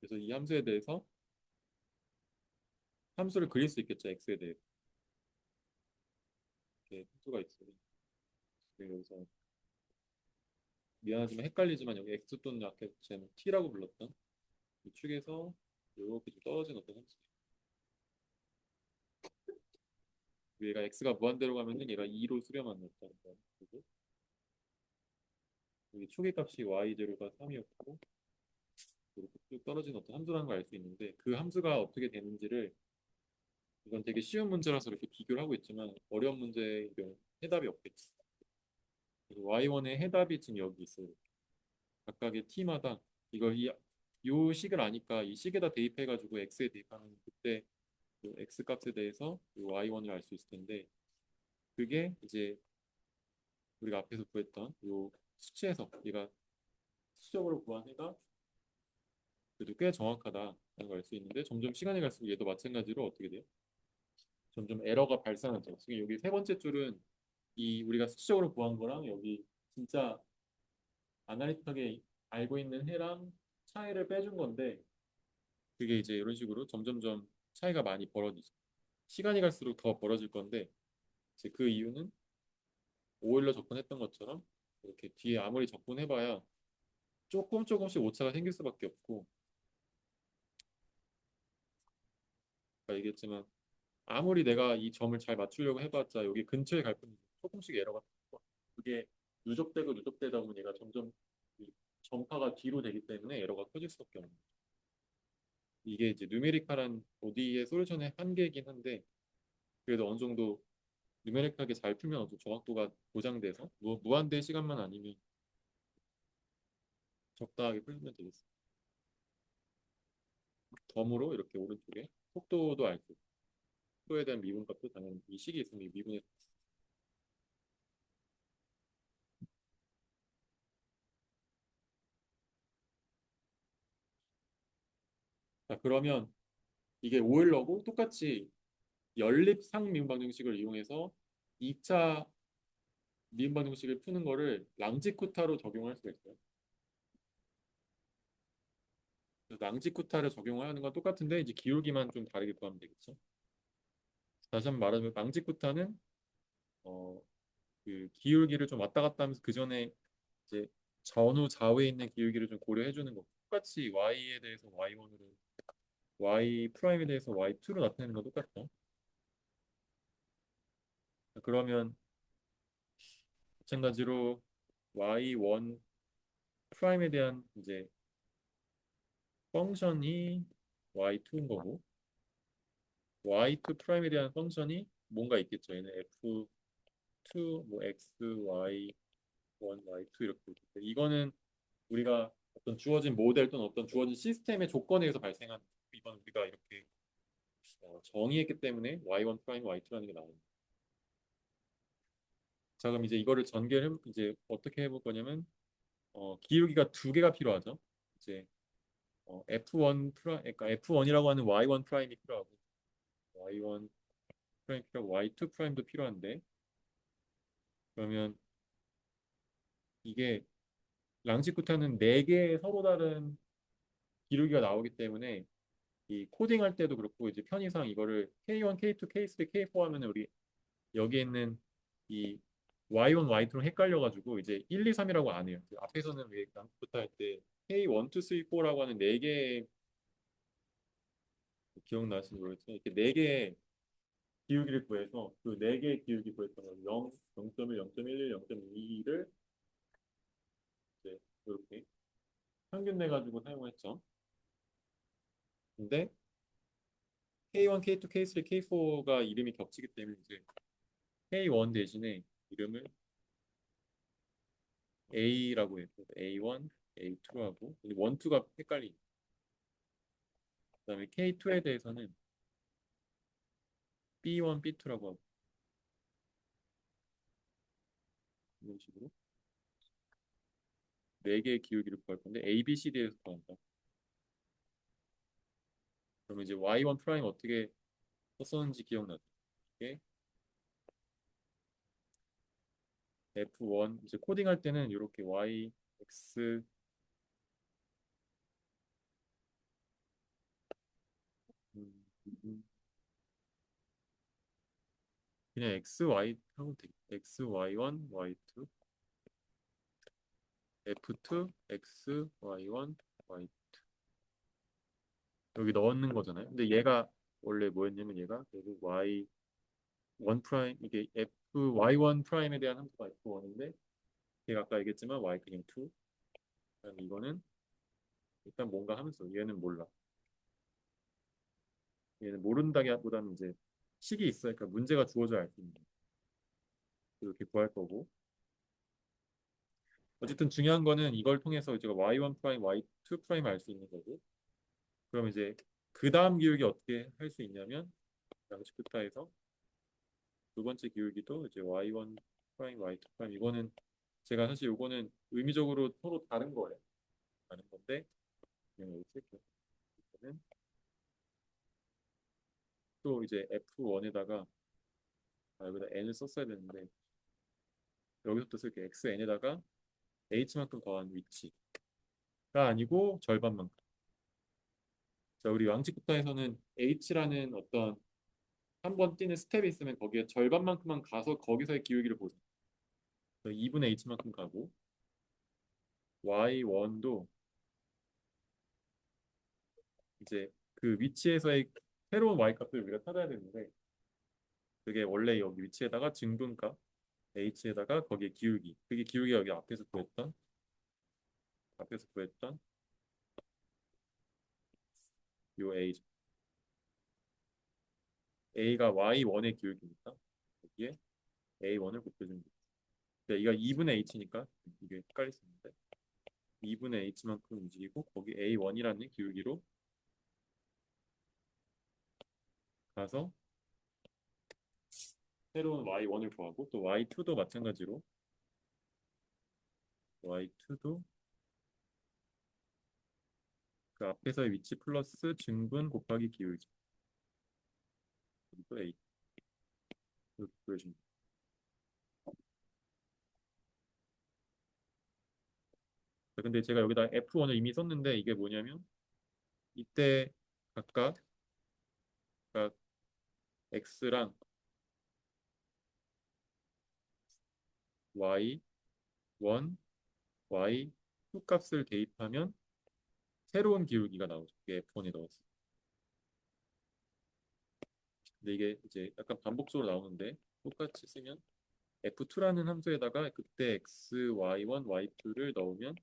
그래서 이 함수에 대해서 함수를 그릴 수 있겠죠. x에 대해 이렇게 함수가 있으니 여기서 미안하지만 헷갈리지만 여기 x 또는 아까 쟤는 t라고 불렀던 이 축에서 이렇게 좀 떨어진 어떤 함수 얘가 x가 무한대로 가면은 얘가 2로 수렴하는 어떤 거고 여기 초기 값이 y0가 3이었고 이렇게 쭉 떨어진 어떤 함수라는 걸 알 수 있는데 그 함수가 어떻게 되는지를 이건 되게 쉬운 문제라서 이렇게 비교를 하고 있지만 어려운 문제의 경우 해답이 없겠지. 그래서 y1의 해답이 지금 여기 있어요. 각각의 t마다 이걸 요 식을 아니까 이 식에다 대입해가지고 x에 대입하면 그때 그 x 값에 대해서 요 y1을 알 수 있을 텐데 그게 이제 우리가 앞에서 구했던 요 수치에서 얘가 수적으로 구한 해가 그래도 꽤 정확하다는 걸 알 수 있는데 점점 시간이 갈수록 얘도 마찬가지로 어떻게 돼요? 점점 에러가 발생하죠. 지금 여기 세 번째 줄은 이 우리가 수치적으로 구한 거랑 여기 진짜 아날리틱하게 알고 있는 해랑 차이를 빼준 건데 그게 이제 이런 식으로 점점점 차이가 많이 벌어지죠. 시간이 갈수록 더 벌어질 건데 이제 그 이유는 오일러 접근했던 것처럼 이렇게 뒤에 아무리 접근해봐야 조금씩 오차가 생길 수밖에 없고 아까 얘기했지만 아무리 내가 이 점을 잘 맞추려고 해봤자 여기 근처에 갈 뿐이지 조금씩 에러가 터져. 그게 누적되고 누적되다 보면 얘가 점점 이 전파가 뒤로 되기 때문에 에러가 터질 수밖에 없는 거죠. 이게 이제 누메리컬한 ODE의 솔루션의 한계이긴 한데 그래도 어느 정도 누메릭하게 잘 풀면 어느 정도 정확도가 보장돼서 무한대 시간만 아니면 적당하게 풀면 되겠어요. 덤으로 이렇게 오른쪽에 속도도 알 수 있고 속도에 대한 미분값도 당연히 이 식이 있으면 미분해. 자 그러면 이게 오일러고 똑같이 연립상 미분 방정식을 이용해서 2차 미분 방정식을 푸는 거를 랑지쿠타로 적용할 수가 있어요. 그래서 랑지쿠타를 적용하는 건 똑같은데 이제 기울기만 좀 다르게 구하면 되겠죠. 다시 한번 말하면 랑지쿠타는 어, 그 기울기를 좀 왔다 갔다 하면서 그 전에 이제 전후 좌우에 있는 기울기를 좀 고려해 주는 거. 똑같이 y에 대해서 y1으로 y 프라임에 대해서 y2로 나타내는 건 똑같죠. 그러면 마찬가지로 y1 프라임에 대한 이제 펑션이 y2인 거고 y2 프라임에 대한 펑션이 뭔가 있겠죠. 얘는 f2 뭐 x, y, 1, y2 이렇게 있겠죠. 이거는 우리가 어떤 주어진 모델 또는 어떤 주어진 시스템의 조건에 의해서 발생한 이건 우리가 이렇게 정의했기 때문에 y1 프라임, y2라는 게 나옵니다. 자, 그럼 이제 이거를 전개를 이제 어떻게 해볼 거냐면 기울기가 두 개가 필요하죠. 이제 F1 프라 그러니까 F1이라고 하는 Y1 프라임이 필요하고 Y1 프라임 필요하고 Y2 프라임도 필요한데 그러면 이게 랑지쿠타는 네 개의 서로 다른 기울기가 나오기 때문에 이 코딩할 때도 그렇고 이제 편의상 이거를 K1, K2, K3, K4 하면 우리 여기에 있는 이 Y1, Y2랑 헷갈려가지고 이제 1, 2, 3이라고 안 해요. 그 앞에서는 왜 랑부터 할 때 K1, 2, 3, 4라고 하는 네 개의 기억나시는지 모르겠지만 이렇게 네 개의 기울기를 구해서 그 네 개의 기울기 구했던 걸 0, 0.1, 0.11, 0.2를 이제 이렇게 평균 내 가지고 사용했죠. 근데 K1, K2, K3, K4가 이름이 겹치기 때문에 이제 K1 대신에 이름을 A라고 해서 A1, A2로 하고 1, 2가 헷갈리죠. 그다음에 K2에 대해서는 B1, B2라고 하고 이런 식으로 네 개의 기울기를 구할 건데 A, B, C, D에서 구한다. 그러면 이제 Y1 프라임 어떻게 썼었는지 기억나죠? 이게 F1 이제 코딩할 때는 이렇게 Y, X 음, 그냥 X, Y 하면 돼. X, Y1, Y2, F2, X, Y1, Y 여기 넣는 거잖아요. 근데 얘가 원래 뭐였냐면 얘가 여기 Y1 프라임 이게 F Y1 프라임에 대한 함수가 F1인데 얘가 아까 얘기했지만 Y 그냥 2 그다음에 이거는 일단 뭔가 함수 얘는 몰라. 얘는 모른다기보다는 이제 식이 있으니까 문제가 주어져야 알 수 있는 이렇게 구할 거고 어쨌든 중요한 거는 이걸 통해서 이제 Y1 프라임, Y2 프라임 알 수 있는 거고 그럼 이제 그 다음 기울기 어떻게 할 수 있냐면 양식부터해서 두 번째 기울기도 이제 Y1 프라임, Y2 프라임 이거는 제가 사실 이거는 의미적으로 서로 다른 거예요. 다른 건데 그냥 여기 쓸게요. 이거는 또 이제 F1에다가 여기다 n을 썼어야 되는데 여기서부터 쓸게요. xn에다가 h만큼 더한 위치가 아니고 절반만큼. 자, 우리 왕식부터에서는 h라는 어떤 한 번 뛰는 스텝이 있으면 거기에 절반만큼만 가서 거기서의 기울기를 보세요. 2분의 h만큼 가고 y1도 이제 그 위치에서의 새로운 y 값을 우리가 찾아야 되는데 그게 원래 여기 위치에다가 증분값 h에다가 거기에 기울기 그게 기울기가 여기 앞에서 구했던 요 a가 y1의 기울기니까 여기에 a1을 곱해주면 돼. 이가 2분의 h니까 이게 헷갈릴 수 있는데 2분의 h만큼 움직이고 거기 a1이라는 기울기로 가서 새로운 y1을 구하고 또 y2도 마찬가지로 y2도 그 앞에서의 위치 플러스 증분 곱하기 기울기 그리고 a 이렇게 구해줍니다. 근데 제가 여기다 F1을 이미 썼는데 이게 뭐냐면 이때 각각 X랑 Y1, Y2 값을 대입하면 새로운 기울기가 나오죠. 이게 F1에 넣었어요. 근데 이게 이제 약간 반복적으로 나오는데 똑같이 쓰면 F2라는 함수에다가 그때 X, Y1, Y2를 넣으면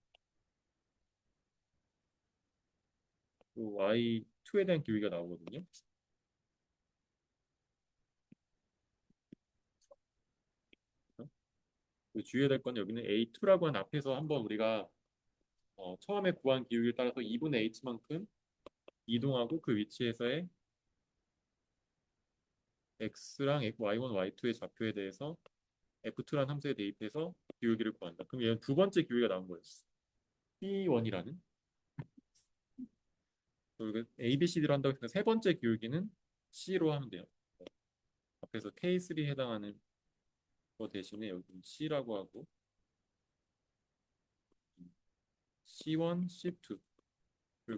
또 Y2에 대한 기울기가 나오거든요. 주의해야 될 건 여기는 A2라고 한 앞에서 한번 우리가 처음에 구한 기울기에 따라서 2분의 h만큼 이동하고 그 위치에서의 x랑 y1, y2의 좌표에 대해서 f2라는 함수에 대입해서 기울기를 구한다. 그럼 얘는 두 번째 기울기가 나온 거예요. p1이라는. 그리고 a, b, c, d로 한다고 해서 세 번째 기울기는 c로 하면 돼요. 앞에서 K3 해당하는 거 대신에 여기 C라고 하고 C1, C2를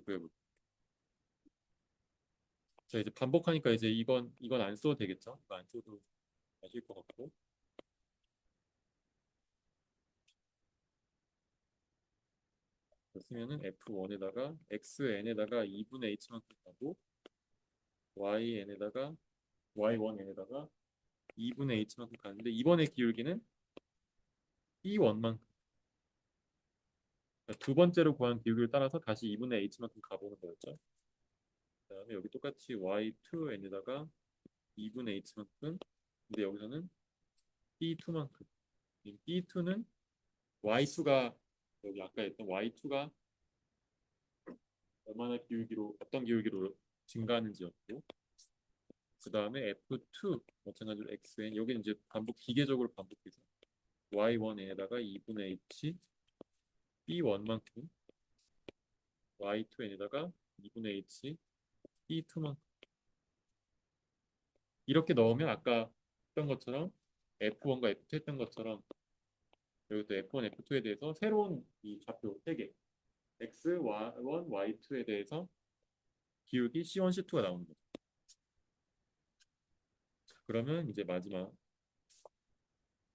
구해볼게요. 자, 이제 반복하니까 이제 이건 안 써도 되겠죠? 이거 안 써도 아실 것 같고. 쓰면은 F1에다가 XN에다가 2분의 H만큼 가고 YN에다가 Y1N에다가 2분의 H만큼 가는데 이번에 기울기는 E1만큼 그러니까 두 번째로 구한 기울기를 따라서 다시 2분의 H만큼 가보는 거였죠. 그 다음에 여기 똑같이 Y2N에다가 2분의 H만큼 근데 여기서는 B2만큼 B2는 Y2가 여기 아까 했던 Y2가 얼마나 기울기로 어떤 기울기로 증가하는지였고 그 다음에 F2 마찬가지로 XN 여기는 이제 기계적으로 반복해서 Y1N에다가 2분의 H B1만큼 Y2N에다가 2분의 H B2만큼 이렇게 넣으면 아까 했던 것처럼 F1과 F2 했던 것처럼 여기도 F1, F2에 대해서 새로운 이 좌표 3개 X, Y1, Y2에 대해서 기울기 C1, C2가 나오는 거죠. 그러면 이제 마지막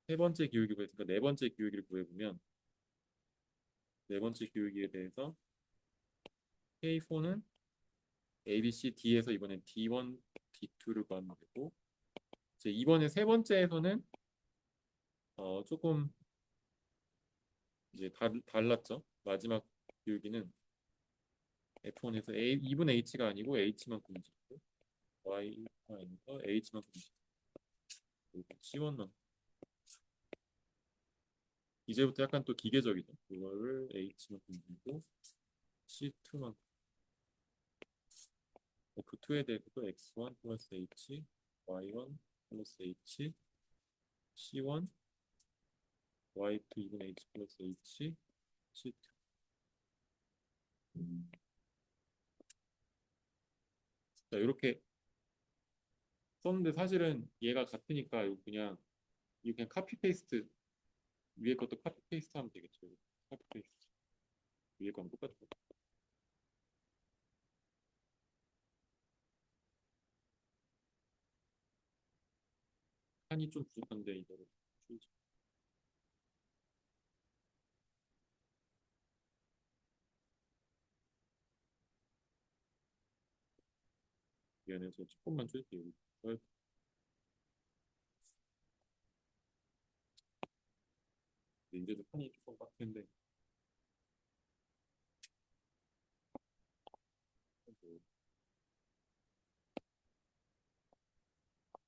세 번째 기울기 구했으니까 네 번째 기울기를 구해보면 네 번째 기울기에 대해서 K4는 A, B, C, D에서 이번엔 D1, D2를 구하면 되고 이제 이번에 세 번째에서는 조금 이제 달랐죠. 마지막 기울기는 F1에서 A 2분의 H가 아니고 H만큼 움직이고 Y에서 H만큼 움직이고 그리고 C1만큼 이제부터 약간 또 기계적이죠. 그거를 H만큼 움직이고 C2만큼 F2에 대해서도 X1 플러스 H Y1 플러스 H C1 Y2 2분의 H 플러스 H C2 자, 이렇게 썼는데 사실은 얘가 같으니까 이거 그냥 카피 페이스트 위에 것도 카피 페이스트 하면 되겠죠. 카피 페이스트 위에 건 똑같고 판이 좀 부족한데 이거를 미안해서 조금만 줄게요. 이래도 판이 조금 빡센데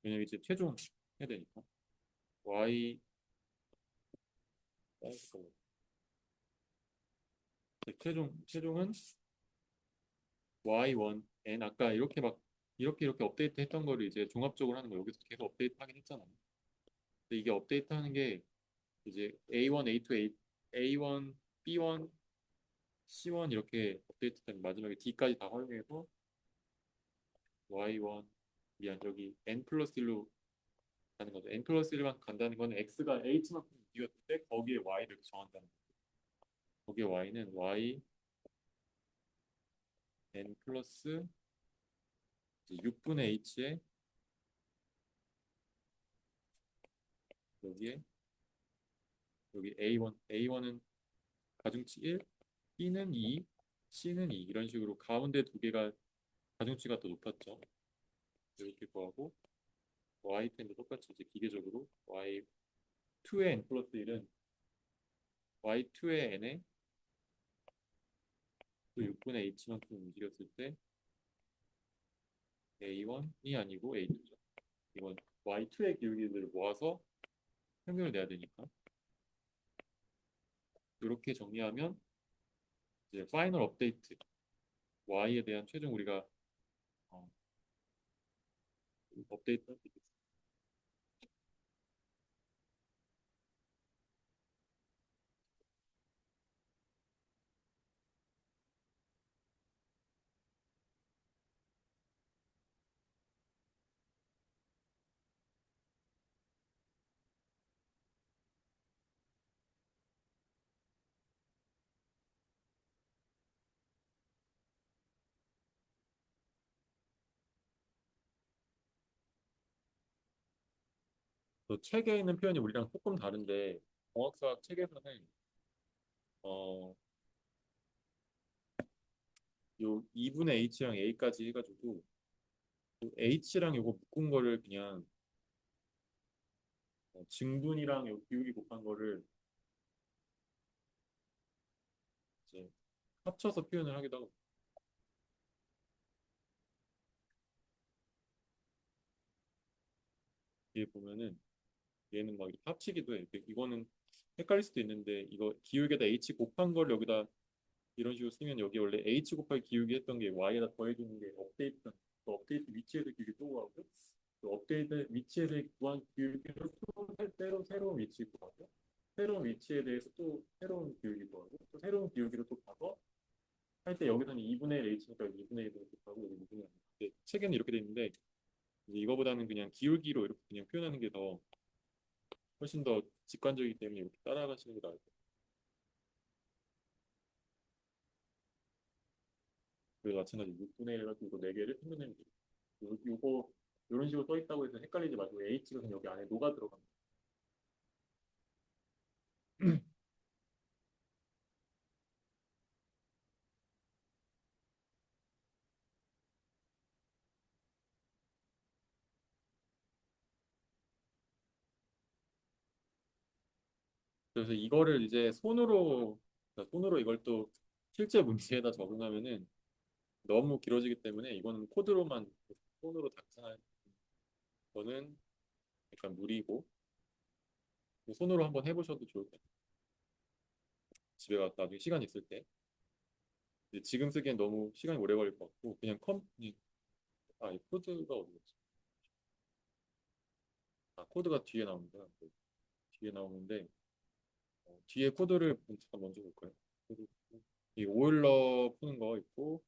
왜냐면 이제 최종 해야 되니까 y 최종은 y1 n 아까 이렇게 업데이트 했던 거를 이제 종합적으로 하는 거 여기서 계속 업데이트 하긴 했잖아요. 근데 이게 업데이트 하는 게 이제 A1, A2, A1, B1, C1 이렇게 업데이트 된 마지막에 D까지 다 활용해서 Y1 미안 여기 N 플러스 1로 가는 거죠. N 플러스 1만 간다는 거는 X가 H만큼 움직였을 때 거기에 Y를 정한다는 거죠. 거기에 Y는 Y N 플러스 6분의 H에 여기에 여기 A1은 가중치 1, B는 2, C는 2 이런 식으로 가운데 두 개가 가중치가 더 높았죠. 이렇게 구하고 Y10도 똑같이 이제 기계적으로 Y2의 N 플러스 1은 Y2의 N에 또 6분의 H만큼 움직였을 때 A1이 아니고 A2죠. 이건 Y2의 기울기들을 모아서 평균을 내야 되니까 이렇게 정리하면 이제 파이널 업데이트 Y에 대한 최종 우리가 어, 업데이트 할수 있겠습니다. 또 책에 있는 표현이 우리랑 조금 다른데 공학수학 책에서는 어, 요 2분의 H랑 A까지 해가지고 그 H랑 요거 묶은 거를 그냥 증분이랑 요 기울기 곱한 거를 이제 합쳐서 표현을 하기도 하고 뒤에 보면은 얘는 막 이렇게 합치기도 해. 이거는 헷갈릴 수도 있는데 이거 기울기에다 H 곱한 걸 여기다 이런 식으로 쓰면 여기 원래 H 곱하기 기울기 했던 게 Y에다 더해주는 게 업데이트 그 업데이트 위치에서 기울기 또 구하고 그 업데이트 위치에 대해 구한 기울기를 또 새로운 위치 구하고 새로운 위치에 대해서 또 새로운 기울기 구하고 또 새로운 기울기를 또 봐서 할 때 여기서는 2분의 1 H니까 2분의 1을 곱하고 여기 2분의 1 책에는 이렇게 돼 있는데 이제 이거보다는 그냥 기울기로 이렇게 그냥 표현하는 게 더 훨씬 더 직관적이기 때문에 이렇게 따라가시는 게 나을 것 같아요. 그리고 마찬가지 6분의 1 해가지고 이거 4개를 평균내면 돼요. 요거 이런 식으로 써 있다고 해서 헷갈리지 마시고 H가 그냥 여기 안에 녹아 들어갑니다. 그래서 이거를 이제 손으로 이걸 또 실제 문제에다 적응하면은 너무 길어지기 때문에 이거는 코드로만 손으로 작성할 거는 약간 무리고 손으로 한번 해보셔도 좋을 것 같아요. 집에 가서 나중에 시간 있을 때 근데 지금 쓰기엔 너무 시간이 오래 걸릴 것 같고 그냥 이 코드가 어디 갔지? 코드가 뒤에 나오는구나. 뒤에 나오는데 뒤에 코드를 잠깐 먼저 볼까요? 코드. 이 오일러 푸는 거 있고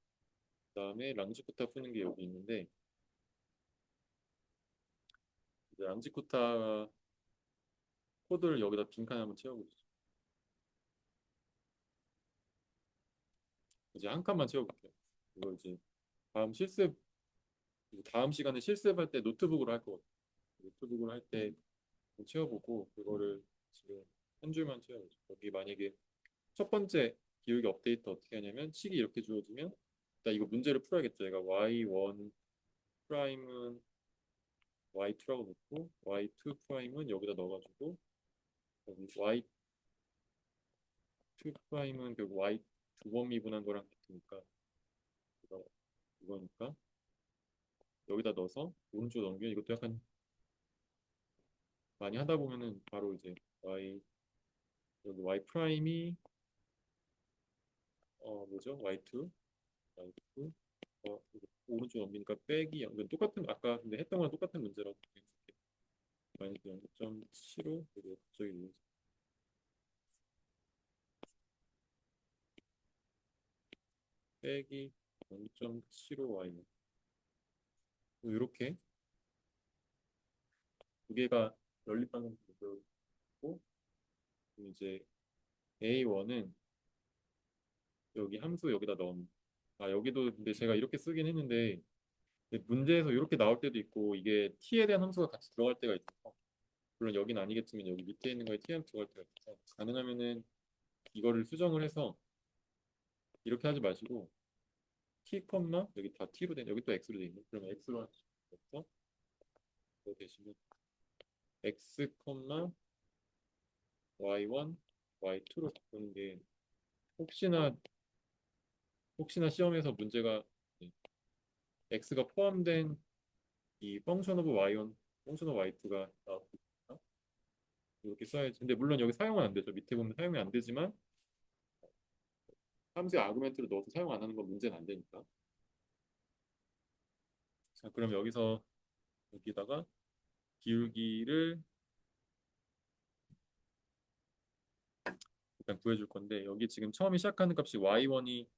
그다음에 랑지코타 푸는 게 여기 있는데 이제 랑지코타 코드를 여기다 빈칸에 한번 채워보죠. 이제 한 칸만 채워볼게요. 이거 이제 다음 실습 다음 시간에 실습할 때 노트북으로 할 거거든요. 노트북으로 할 때 채워보고 그거를 지금 한 줄만 채워보죠. 여기 만약에 첫 번째 기울기 업데이트 어떻게 하냐면 식이 이렇게 주어지면 일단 이거 문제를 풀어야겠죠. 얘가 y1 프라임은 y2라고 놓고 y2 프라임은 여기다 넣어가지고 여기 y2 프라임은 결국 y 두 번 미분한 거랑 같으니까 이거니까 여기다 넣어서 오른쪽 넘기면 이것도 약간 많이 하다 보면은 바로 이제 y 여기 y 프라임이 뭐죠? y2 이거 오른쪽 넘기니까 빼기 이건 똑같은 아까 근데 했던 거랑 똑같은 문제라고 생각해. 마이너스 0.75 그리고 갑자기 빼기 0.75y 이렇게 두 개가 연립방정 구조고 이제 A1은 여기 함수 여기다 넣은 여기도 근데 제가 이렇게 쓰긴 했는데 근데 문제에서 이렇게 나올 때도 있고 이게 t에 대한 함수가 같이 들어갈 때가 있어서 물론 여긴 아니겠지만 여기 밑에 있는 거에 tm 들어갈 때가 있어서 가능하면은 이거를 수정을 해서 이렇게 하지 마시고 t 컴마 여기 다 t로 된 여기 또 x로 돼 있네. 그러면 x로 하셔서 뭐 대신에 x 컴마 y1 y2로 바꾸는 게 혹시나 시험에서 문제가 x가 포함된 이 펑션 오브 y1, 펑션 오브 y2가 나왔으니까 이렇게 써야지. 근데 물론 여기 사용은 안 되죠. 밑에 보면 사용이 안 되지만 함수의 아구멘트를 넣어서 사용 안 하는 건 문제는 안 되니까. 자, 그럼 여기서 여기다가 기울기를 일단 구해줄 건데 여기 지금 처음에 시작하는 값이 y1이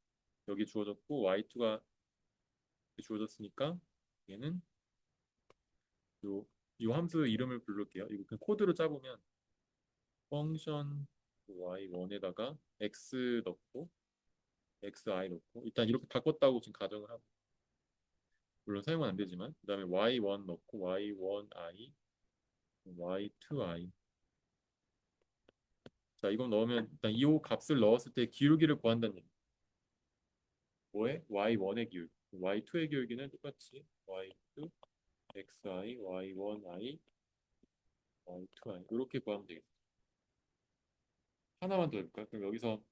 여기 주어졌고 y2가 주어졌으니까 얘는 요, 요 함수 이름을 부를게요. 이거 그냥 코드로 짜보면 펑션 y1에다가 x 넣고 xi 넣고 일단 이렇게 바꿨다고 지금 가정을 하고 물론 사용은 안 되지만 그 다음에 y1 넣고 y1i y2i 자 이거 넣으면 일단 이 값을 넣었을 때 기울기를 구한다는 얘기 뭐에? y1의 기울기 y2의 기울기는 똑같이 y2 xi y1i y2i 이렇게 구하면 되겠다 하나만 더 해볼까? 그럼 여기서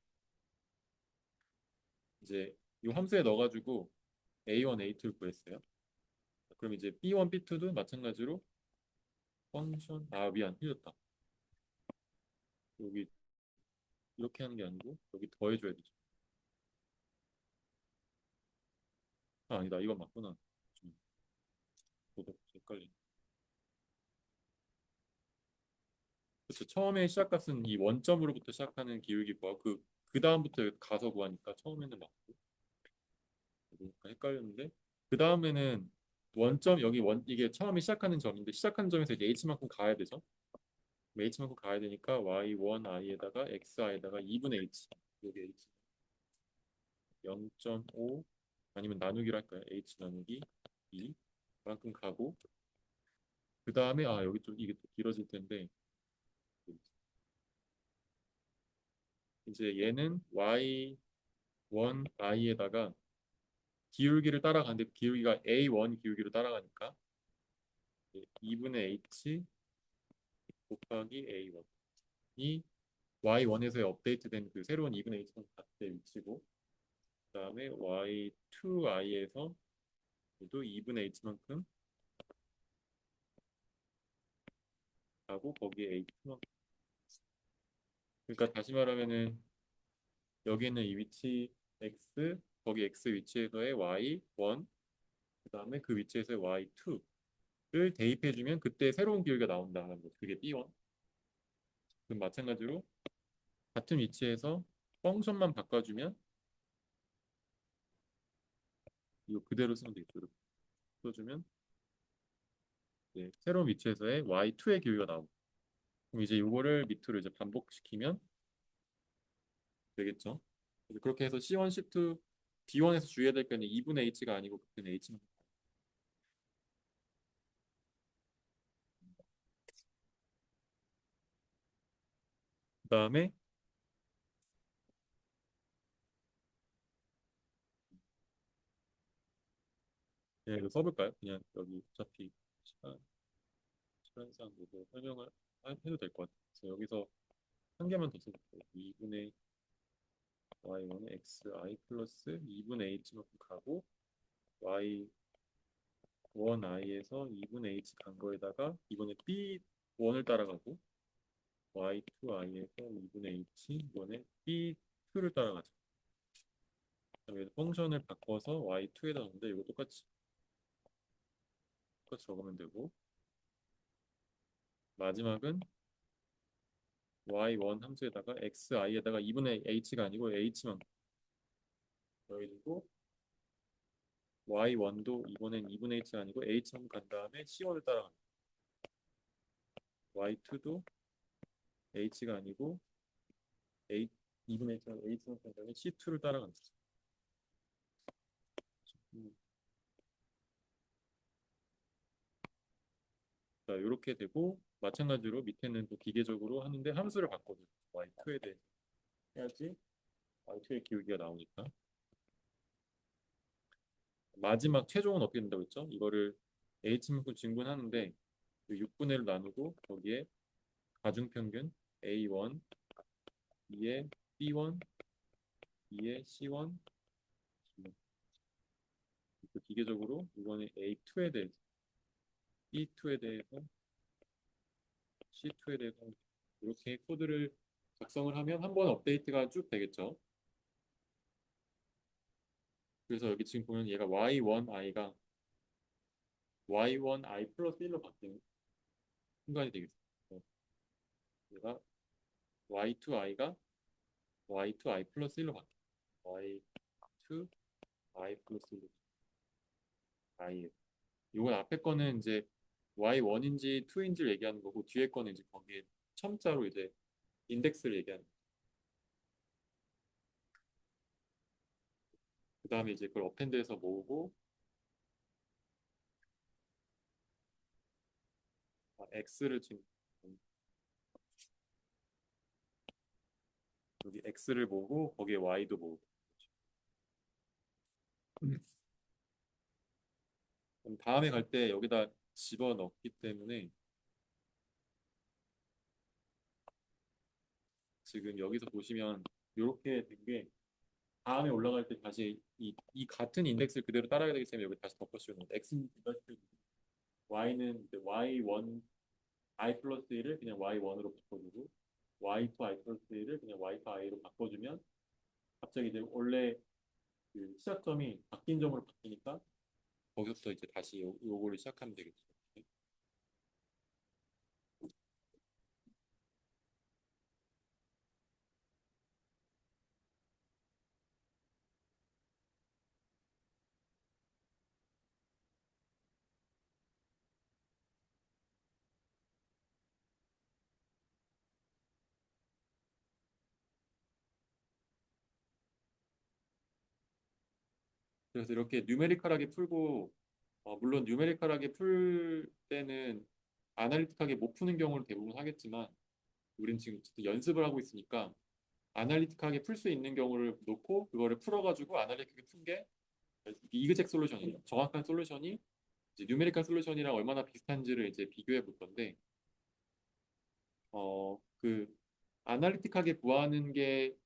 이제 이 함수에 넣어가지고 a1 a2를 구했어요 그럼 이제 b1 b2도 마찬가지로 펑션 미안 틀렸다 여기 이렇게 하는 게 아니고 여기 더해줘야 되죠 아니다 이건 맞구나 좀 저도 헷갈리네 그렇죠 처음에 시작값은 이 원점으로부터 시작하는 기울기 구하고 그 다음부터 가서 구하니까 처음에는 맞고 그러니까 헷갈렸는데 그 다음에는 원점 여기 이게 처음에 시작하는 점인데 시작하는 점에서 이제 h만큼 가야 되죠 h만큼 가야 되니까 y1i에다가 xi에다가 2분의 h 여기 h 0.5 아니면 나누기로 할까요? h 나누기 2 만큼 가고 그 다음에 여기 좀 이게 또 길어질 텐데 이제 얘는 y1i에다가 기울기를 따라가는데 기울기가 a1 기울기로 따라가니까 2분의 h 곱하기 a1이 y1에서의 업데이트된 그 새로운 2분의 h랑 같은 위치고 그 다음에 y2i에서 또 2분의 h만큼 하고 거기에 h만큼 그러니까 다시 말하면은 여기 있는 이 위치 x 거기 x 위치에서의 y1 그 다음에 그 위치에서의 y2를 대입해주면 그때 새로운 기울기가 나온다는 거 그게 B1 그럼 마찬가지로 같은 위치에서 펑션만 바꿔주면 이거 그대로 쓰면 되겠죠 이렇게 써주면 새로운 위치에서의 y2의 기울기가 나오고 그럼 이제 이거를 밑으로 이제 반복시키면 되겠죠 그래서 그렇게 해서 C1, C2, B1에서 주의해야 될 거는 2분의 h가 아니고 그때는 h만 그다음에 그냥 이거 써볼까요? 그냥 여기 어차피 시간상 이거 설명을 해도 될 것 같아요. 그래서 여기서 한 개만 더 써볼게요. 2분의 y1은 xi 플러스 2분의 h만큼 가고 y1i에서 2분의 h 간 거에다가 이번에 b1을 따라가고 y2i에서 2분의 h 이번에 b2를 따라가죠. 그다음에 펑션을 바꿔서 y2에다 넣는데 이거 똑같이 적으면 되고 마지막은 y1 함수에다가 xi에다가 2분의 h가 아니고 h만 더해주고 y1도 이번엔 2분의 h가 아니고 h만 간 다음에 c1을 따라갑니다. y2도 h가 아니고 h 2분의 h가 h만 간 다음에 c2를 따라갑니다. 음, 자, 이렇게 되고 마찬가지로 밑에는 또 기계적으로 하는데 함수를 바꿔줘요. y2에 대해 해야지 y2의 기울기가 나오니까 마지막 최종은 어떻게 된다고 했죠? 이거를 h만큼 증분하는데 6분의 1로 나누고 거기에 가중평균 A1, 2의 B1, 2의 C1 기계적으로 이번에 A2에 대해서 B2에 대해서 C2에 대해서 이렇게 코드를 작성을 하면 한 번 업데이트가 쭉 되겠죠. 그래서 여기 지금 보면 얘가 Y1i가 Y1i 플러스 1로 바뀌는 순간이 되겠습니다. 얘가 Y2i가 Y2i 플러스 1로 바뀌는 Y2i 플러스 1로 i. 이건 앞에 거는 이제 Y1인지 2인지를 얘기하는 거고 뒤에 거는 이제 거기에 첨자로 이제 인덱스를 얘기하는 거예요. 그 다음에 이제 그걸 어펜드해서 모으고 x를 지금 여기 x를 모으고 거기에 y도 모으고 그럼 다음에 갈 때 여기다 집어넣기 때문에 지금 여기서 보시면 이렇게 된 게 다음에 올라갈 때 다시 이 같은 인덱스를 그대로 따라가야 되기 때문에 여기 다시 덮어씌우는 거예요. x는 y는 이제 y1 i 플러스 1을 그냥 y1으로 바꿔주고 y2 i 플러스 1을 그냥 y2 i로 바꿔주면 갑자기 이제 원래 그 시작점이 바뀐 점으로 바뀌니까 거기서부터 이제 다시 요거를 시작하면 되겠죠. 그래서 이렇게 뉴메리컬하게 풀고 물론 뉴메리컬하게 풀 때는 아날리틱하게 못 푸는 경우를 대부분 하겠지만 우린 지금 연습을 하고 있으니까 아날리틱하게 풀 수 있는 경우를 놓고 그거를 풀어가지고 아날리틱하게 푼 게 이그젝 솔루션이에요. 정확한 솔루션이 이제 뉴메리컬 솔루션이랑 얼마나 비슷한지를 이제 비교해 볼 건데 그 아날리틱하게 구하는 게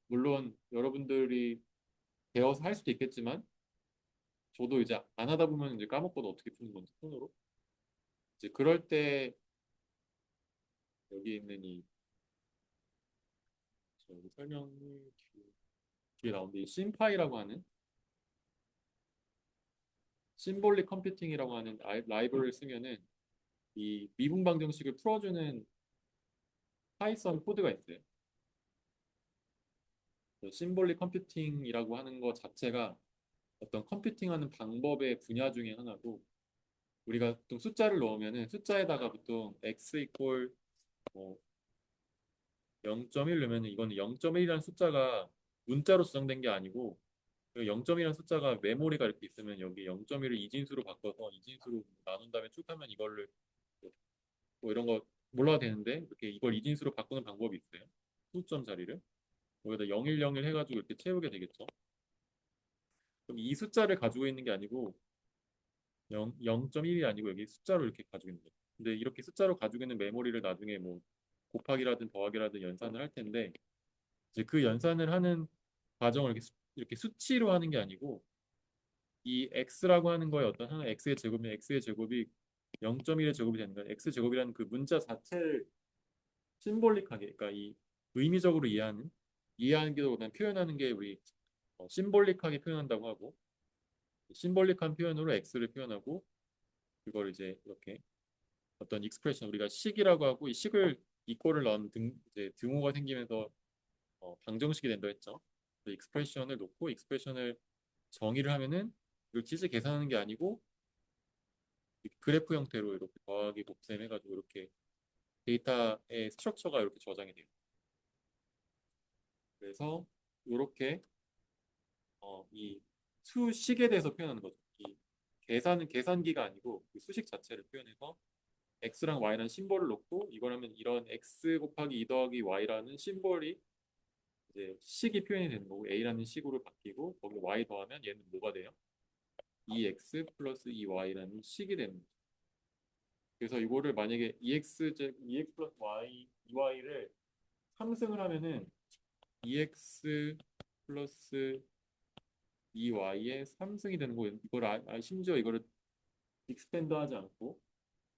물론 여러분들이 배워서 할 수도 있겠지만 저도 이제 안 하다 보면 이제 까먹거든 어떻게 푸는 건지 손으로. 이제 그럴 때 여기 있는 이 여기 설명이 뒤에 나오는데 이 심파이라고 하는 심볼릭 컴퓨팅이라고 하는 라이브러리를 쓰면은 이 미분방 정식을 풀어주는 파이썬 코드가 있어요. 심볼릭 컴퓨팅이라고 하는 것 자체가 어떤 컴퓨팅하는 방법의 분야 중에 하나고 우리가 보통 숫자를 넣으면은 숫자에다가 보통 x 이퀄 뭐 0.1 넣으면 이거는 0.1이라는 숫자가 문자로 수정된 게 아니고 0.1이라는 숫자가 메모리가 이렇게 있으면 여기 0.1을 이진수로 바꿔서 이진수로 나눈 다음에 쭉 하면 이거를 뭐 이런 거 몰라도 되는데 이렇게 이걸 이진수로 바꾸는 방법이 있어요. 수점 자리를 여기다 0101 해가지고 이렇게 채우게 되겠죠. 그럼 이 숫자를 가지고 있는 게 아니고 0.1이 아니고 여기 숫자로 이렇게 가지고 있는 거예요. 근데 이렇게 숫자로 가지고 있는 메모리를 나중에 뭐 곱하기라든 더하기라든 연산을 할 텐데 이제 그 연산을 하는 과정을 이렇게 수치로 하는 게 아니고 이 x라고 하는 거에 어떤 하나 x의 제곱이 0.1의 제곱이 되는 거예요. x 제곱이라는 그 문자 자체를 심볼릭하게 그러니까 이 의미적으로 이해하는 게 보다는 표현하는 게 우리 심볼릭하게 표현한다고 하고 심볼릭한 표현으로 x를 표현하고 그걸 이제 이렇게 어떤 익스프레션 우리가 식이라고 하고 이 식을 이꼴을 넣으면 이제 등호가 생기면서 방정식이 된다 했죠. 익스프레션을 놓고 익스프레션을 정의를 하면은 이걸 실제 계산하는 게 아니고 그래프 형태로 이렇게 더하기 곱셈 해가지고 이렇게 데이터의 스트럭처가 이렇게 저장이 돼요. 그래서 이렇게 이 수식에 대해서 표현하는 거죠. 이 계산은 계산기가 아니고 그 수식 자체를 표현해서 x랑 y라는 심볼을 놓고 이걸 하면 이런 x 곱하기 2 더하기 y라는 심볼이 이제 식이 표현이 되는 거고 a라는 식으로 바뀌고 거기 y 더하면 얘는 뭐가 돼요? 2x 플러스 2y라는 식이 되는 거죠. 그래서 이거를 만약에 2x 플러스 y, 2y를 3승을 하면은 2x 플러스 2y의 3승이 되는 거예요. 이걸 심지어 이거를 익스펜드 하지 않고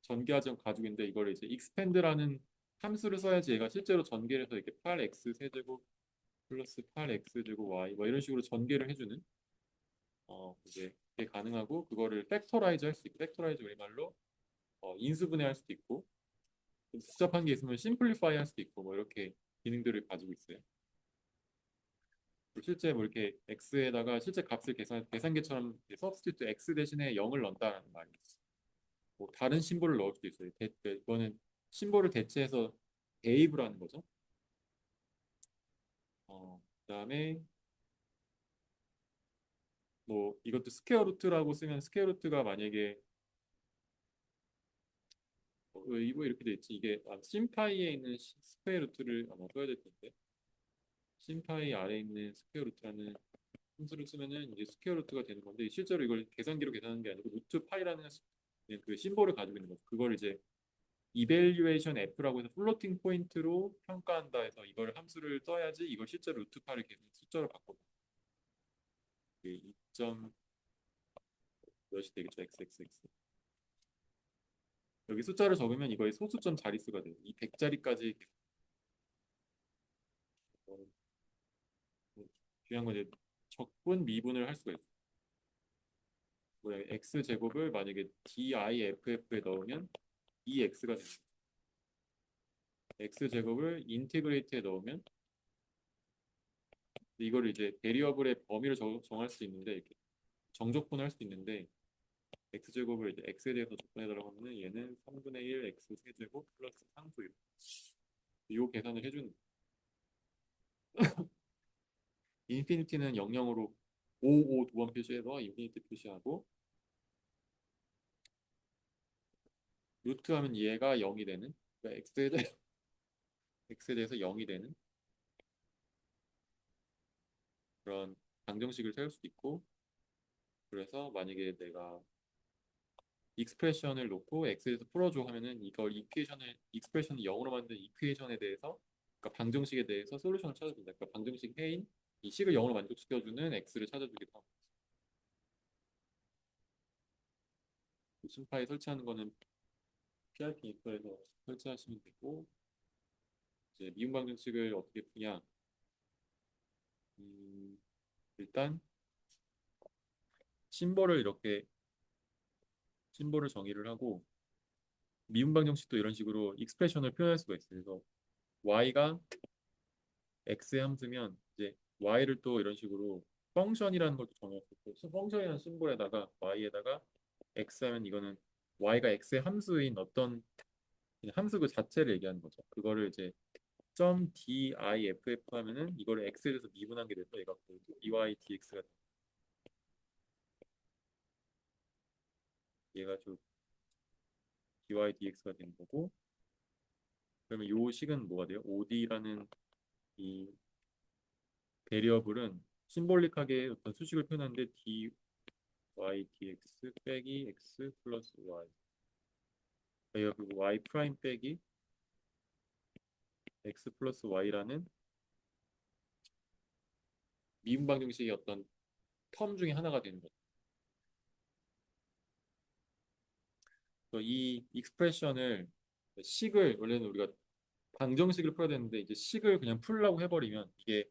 전개하지 않고 가지고 있는데 이걸 이제 익스펜드라는 함수를 써야지 얘가 실제로 전개를 해서 이렇게 8x 세제곱 플러스 8x 제곱 y 뭐 이런 식으로 전개를 해주는 이제 그게 가능하고 그거를 팩터라이즈 할 수 있고 팩터라이즈 우리말로 인수분해할 수도 있고 복잡한 게 있으면 심플리파이 할 수도 있고 뭐 이렇게 기능들을 가지고 있어요. 실제 뭐 이렇게 x에다가 실제 값을 계산기처럼 서브스티튜트 x 대신에 0을 넣는다라는 말이 있어요. 뭐 다른 심볼을 넣을 수도 있어요. 이거는 심볼을 대체해서 대입을 하는 거죠. 그다음에 뭐 이것도 스퀘어 루트라고 쓰면 스퀘어 루트가 만약에 이거 이렇게 돼 있지 이게 심파이에 있는 스퀘어 루트를 아마 써야 될 텐데 심파이 아래에 있는 스퀘어 루트라는 함수를 쓰면은 이제 스퀘어 루트가 되는 건데 실제로 이걸 계산기로 계산하는 게 아니고 루트 파이라는 그 심볼을 가지고 있는 거죠. 그걸 이제 이벨리에이션 F라고 해서 플로팅 포인트로 평가한다 해서 이걸 함수를 써야지 이걸 실제로 루트 파를 계산 숫자로 바꿔. 2점 몇이 되겠죠? xxx. 여기 숫자를 적으면 이거의 소수점 자릿수가 돼요. 이 100자리까지 중요한 건 이제 적분 미분을 할 수가 있어요. 뭐야, x 제곱을 만약에 diff에 넣으면 2x가 됩니다. x 제곱을 인티그레이트에 넣으면 이거를 이제 베리어블의 범위를 정할 수 있는데 이렇게 정적분할 수 있는데 x 제곱을 이제 x에 대해서 적분해달라고 하면 얘는 3분의 1 x 세제곱 플러스 상수 이 계산을 해주는 인피니티는 00으로 5 두 번 표시해서 인피니티 표시하고 루트 하면 얘가 0이 되는 그러니까 x에 대해서 0이 되는 그런 방정식을 세울 수도 있고 그래서 만약에 내가 익스프레션을 놓고 x에 대해서 풀어줘 하면은 이걸 익스프레션을 0으로 만든 이퀘이션에 대해서 그러니까 방정식에 대해서 솔루션을 찾아준다. 그러니까 방정식 해인 이 식을 0으로 만족시켜주는 x를 찾아주기도 하고 심파에 설치하는 거는 PRP 인프에서 설치하시면 되고 이제 미분 방정식을 어떻게 푸냐 음, 일단 심볼을 이렇게 심볼을 정의를 하고 미분 방정식도 이런 식으로 익스프레션을 표현할 수가 있어요. 그래서 y가 x의 함수면 이제 y를 또 이런 식으로 펑션이라는 걸 또 정했고 펑션이라는 심볼에다가 y에다가 x 하면 이거는 y가 x의 함수인 어떤 그냥 함수 그 자체를 얘기하는 거죠. 그거를 이제 .diff 하면은 이거를 x에 대해서 미분한 게 돼서 얘가 dy dx가 얘가 좀 dy dx가 되는 거고 그러면 요 식은 뭐가 돼요? OD라는 이 베리어블은 심볼릭하게 어떤 수식을 표현하는데 dy dx 빼기 x 플러스 y 그리고 y 프라임 빼기 x 플러스 y라는 미분 방정식의 어떤 텀 중에 하나가 되는 거죠. 그래서 이 익스프레션을 식을 원래는 우리가 방정식을 풀어야 되는데 이제 식을 그냥 풀라고 해버리면 이게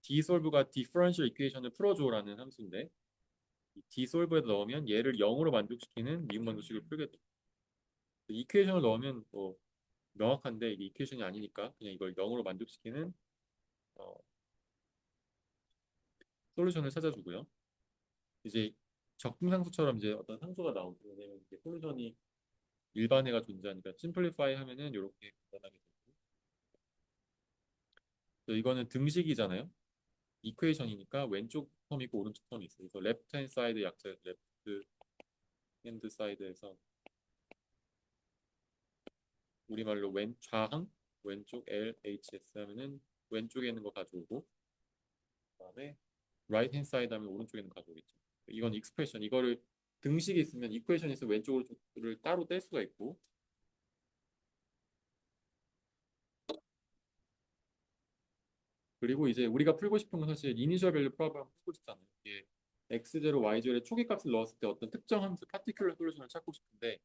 dsolve가 differential equation을 풀어줘라는 함수인데 이 dsolve에 넣으면 얘를 0으로 만족시키는 미분 방정식을 풀게 돼. 이퀘이션을 넣으면 뭐 명확한데 이게 이퀘이션이 아니니까 그냥 이걸 0으로 만족시키는 어, 솔루션을 찾아주고요. 이제 적분상수처럼 이제 어떤 상수가 나오고 왜냐면 이제 솔루션이 일반해가 존재하니까 심플리파이 하면은 이렇게 간단하게 되고 또 이거는 등식이잖아요. 이퀘이션이니까 왼쪽 텀 있고 오른쪽 텀이 있어요. 그래서 레프트 핸드 사이드 약자 레프트 핸드 사이드에서 우리말로 왼 좌항 왼쪽 LHS 하면은 왼쪽에 있는 거 가져오고 그다음에 right hand side 하면 오른쪽에 있는 거 가져오겠죠. 이건 익스프레션 이거를 등식이 있으면 이퀘이션이 있으면 왼쪽을 따로 뗄 수가 있고 그리고 이제 우리가 풀고 싶은 건 사실 이니셜 밸류 프로블럼 풀고 싶잖아요. 이게 x0, y0의 초기 값을 넣었을 때 어떤 특정 함수, 파티큘러 솔루션을 찾고 싶은데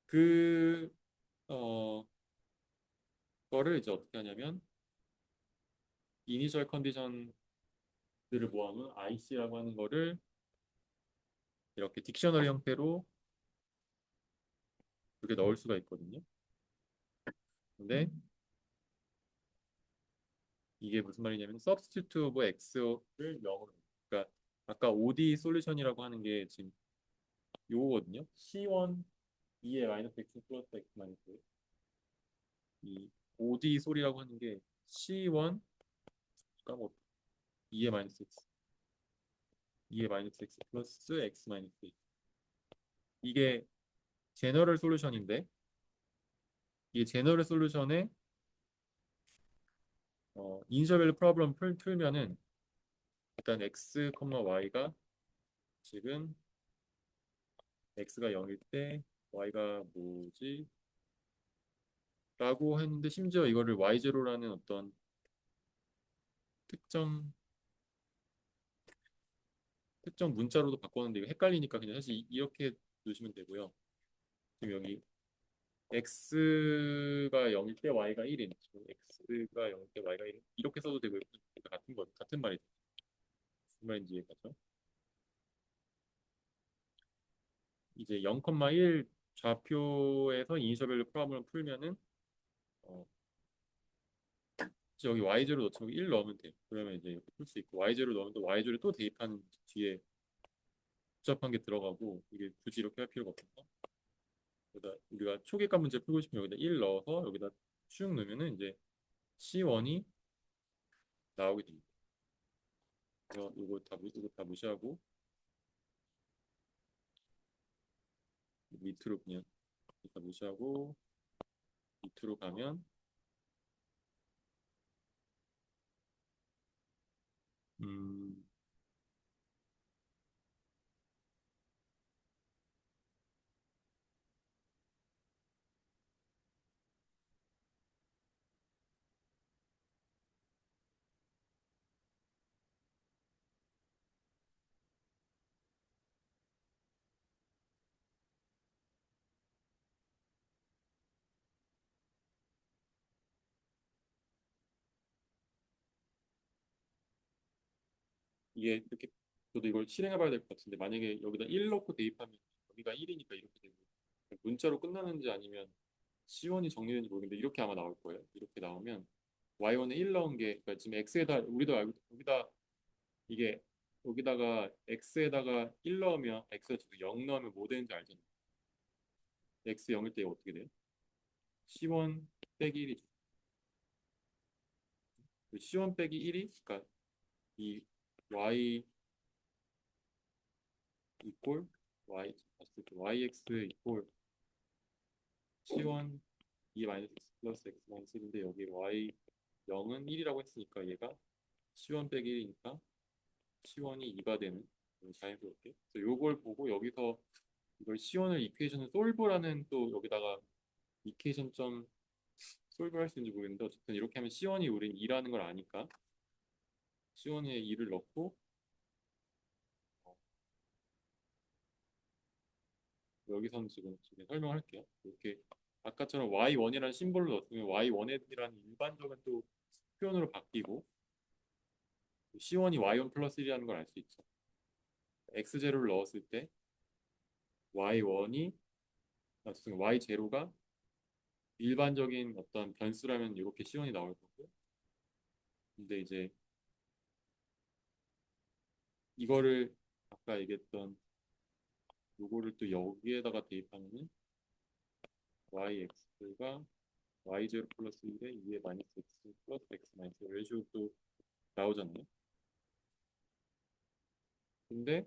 그 거를 이제 어떻게 하냐면 이니셜 컨디션들을 모아놓은 IC라고 하는 거를 이렇게 딕셔너리 형태로 이렇게 넣을 수가 있거든요. 근데 이게 무슨 말이냐면 substitute of x를 0으로 그러니까 아까 OD 솔루션이라고 하는 게 지금 요거거든요. C1 2의 마이너스 x 플러스 x 마이너스 이 OD 소리라고 하는 게 C1 까먹 2의 마이너스 x 2의 마이너스 x 플러스 x 마이너스 x 이게 제너럴 솔루션인데 이 제너럴 솔루션의 인셔벨 프로블럼 풀면은 일단 x, y가 지금 x가 0일 때 y가 뭐지? 라고 했는데 심지어 이거를 y0라는 어떤 특정 특정 문자로도 바꿨는데 이거 헷갈리니까 그냥 사실 이렇게 두시면 되고요. 지금 여기 x가 0일 때 y가 1인 x가 0일 때 y가 1인 이렇게 써도 되고 같은 거 같은 말이죠. 무슨 말인지 이해가죠? 이제 0,1 좌표에서 이니셜 프로블럼 풀면은 어, 여기 y0 넣고 1 넣으면 돼요. 그러면 이제 이렇게 풀 수 있고 y0 넣으면 또 y0를 또 대입하는 뒤에 복잡한 게 들어가고 이게 굳이 이렇게 할 필요가 없어서 여기다 우리가 초계값 문제 풀고 싶으면 여기다 1 넣어서 여기다 쭉 넣으면은 이제 C1이 나오게 됩니다. 그래서 이거 다 무시하고 밑으로 그냥 다 무시하고 밑으로 가면 음, 이게 이렇게 저도 이걸 실행해 봐야 될 것 같은데 만약에 여기다 1 넣고 대입하면 여기가 1이니까 이렇게 되고 문자로 끝나는지 아니면 C1이 정리되는지 모르겠는데 이렇게 아마 나올 거예요. 이렇게 나오면 Y1에 1 넣은 게 그러니까 지금 X에다 우리도 알고 여기다 이게 여기다가 X에다가 1 넣으면 X가 지금 0 넣으면 뭐 되는지 알잖아요. X 0일 때 어떻게 돼요? C1 빼기 1이죠. C1 빼기 1이 그러니까 이 Y 이꼴 Y 봤을 때 YX 이꼴 C1 2 마이너스 x 플러스 x 마이너스 1인데 여기 y 0은 1이라고 했으니까 얘가 C1 빼기 1이니까 C1이 2가 되는 자연스럽게. 그래서 요걸 보고 여기서 이걸 C1을 이퀘이션을 솔브라는 또 여기다가 이퀘이션 점 솔브 할 수 있는지 모르겠는데 어쨌든 이렇게 하면 C1이 우린 2라는 걸 아니까 C1에 2를 넣고 어, 여기서는 지금 설명할게요. 이렇게 아까처럼 Y1이라는 심볼을 넣었으면 Y1이라는 일반적인 또 표현으로 바뀌고 C1이 Y1 플러스 1이라는 걸 알 수 있죠. X0를 넣었을 때 Y1이 Y0가 일반적인 어떤 변수라면 이렇게 C1이 나올 거고 근데 이제 이거를 아까 얘기했던 요거를 또 여기에다가 대입하면은 yx가 y0 플러스 1에 2의 마이너스 x 플러스 x 마이너스 레시오 또 나오잖아요. 근데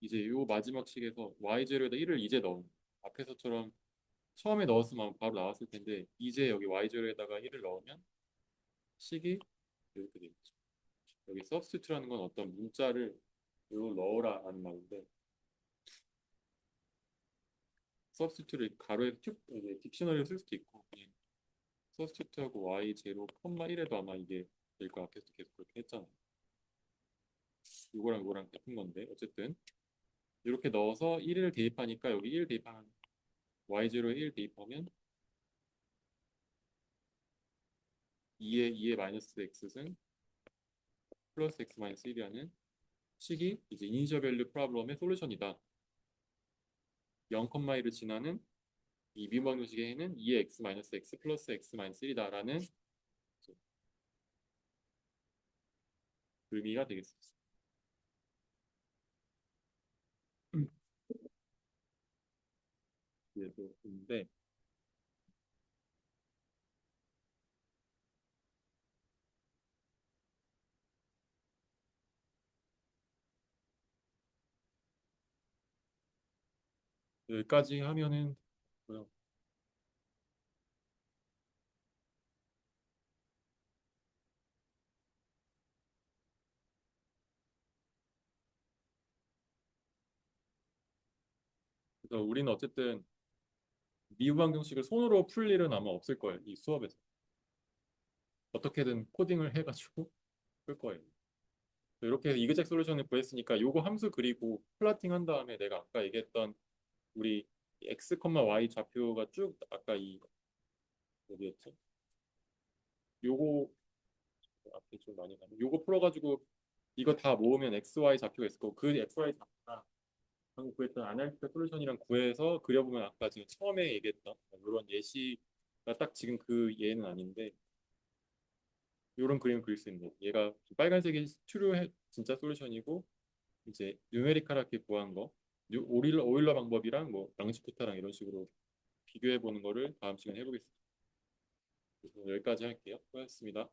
이제 요 마지막 식에서 y0에다 1을 이제 넣으면 앞에서처럼 처음에 넣었으면 바로 나왔을 텐데 이제 여기 y0에다가 1을 넣으면 식이 이렇게 되겠죠. 여기 substitute라는 건 어떤 문자를 요 넣어라라는 말인데 substitute를 가로에 튜 이게 딕셔너리를 쓸 수도 있고 그냥 substitute하고 y0, 1에도 아마 이게 될 거야. 계속 그렇게 했잖아. 이거랑 이거랑 같은 건데 어쨌든 이렇게 넣어서 1을 대입하니까 여기 1 대입하면 y0에 1 대입하면 2의 마이너스 x승 플러스 x 마이너스 1이라는 식이 이제 이니셜 밸류 프로블럼의 솔루션이다. 0,1을 지나는 이 미분방정식에는 2의 x 마이너스 x 플러스 x 마이너스 1이다라는 의미가 되겠습니다. 그래서 근데 여기까지 하면은 뭐요? 그래서 우리는 어쨌든 미분방정식을 손으로 풀 일은 아마 없을 거예요. 이 수업에서 어떻게든 코딩을 해가지고 풀 거예요. 이렇게 해서 이그젝 솔루션을 구했으니까 요거 함수 그리고 플라팅 한 다음에 내가 아까 얘기했던 우리 x, y 좌표가 쭉 아까 이 어디였지? 요거 앞에 좀 많이 가네. 요거 풀어가지고 이거 다 모으면 x, y 좌표가 있을 거고 그 x, y 좌표가 방금 구했던 아날리티컬 솔루션이랑 구해서 그려보면 아까 지금 처음에 얘기했던 이런 예시가 딱 지금 그 예는 아닌데 이런 그림을 그릴 수 있는 얘가 빨간색이 트루 진짜 솔루션이고 이제 뉴메리컬하게 구한 거 오일러 방법이랑 뭐 랑시코타랑 이런 식으로 비교해 보는 거를 다음 시간에 해보겠습니다. 그래서 여기까지 할게요. 수고하셨습니다.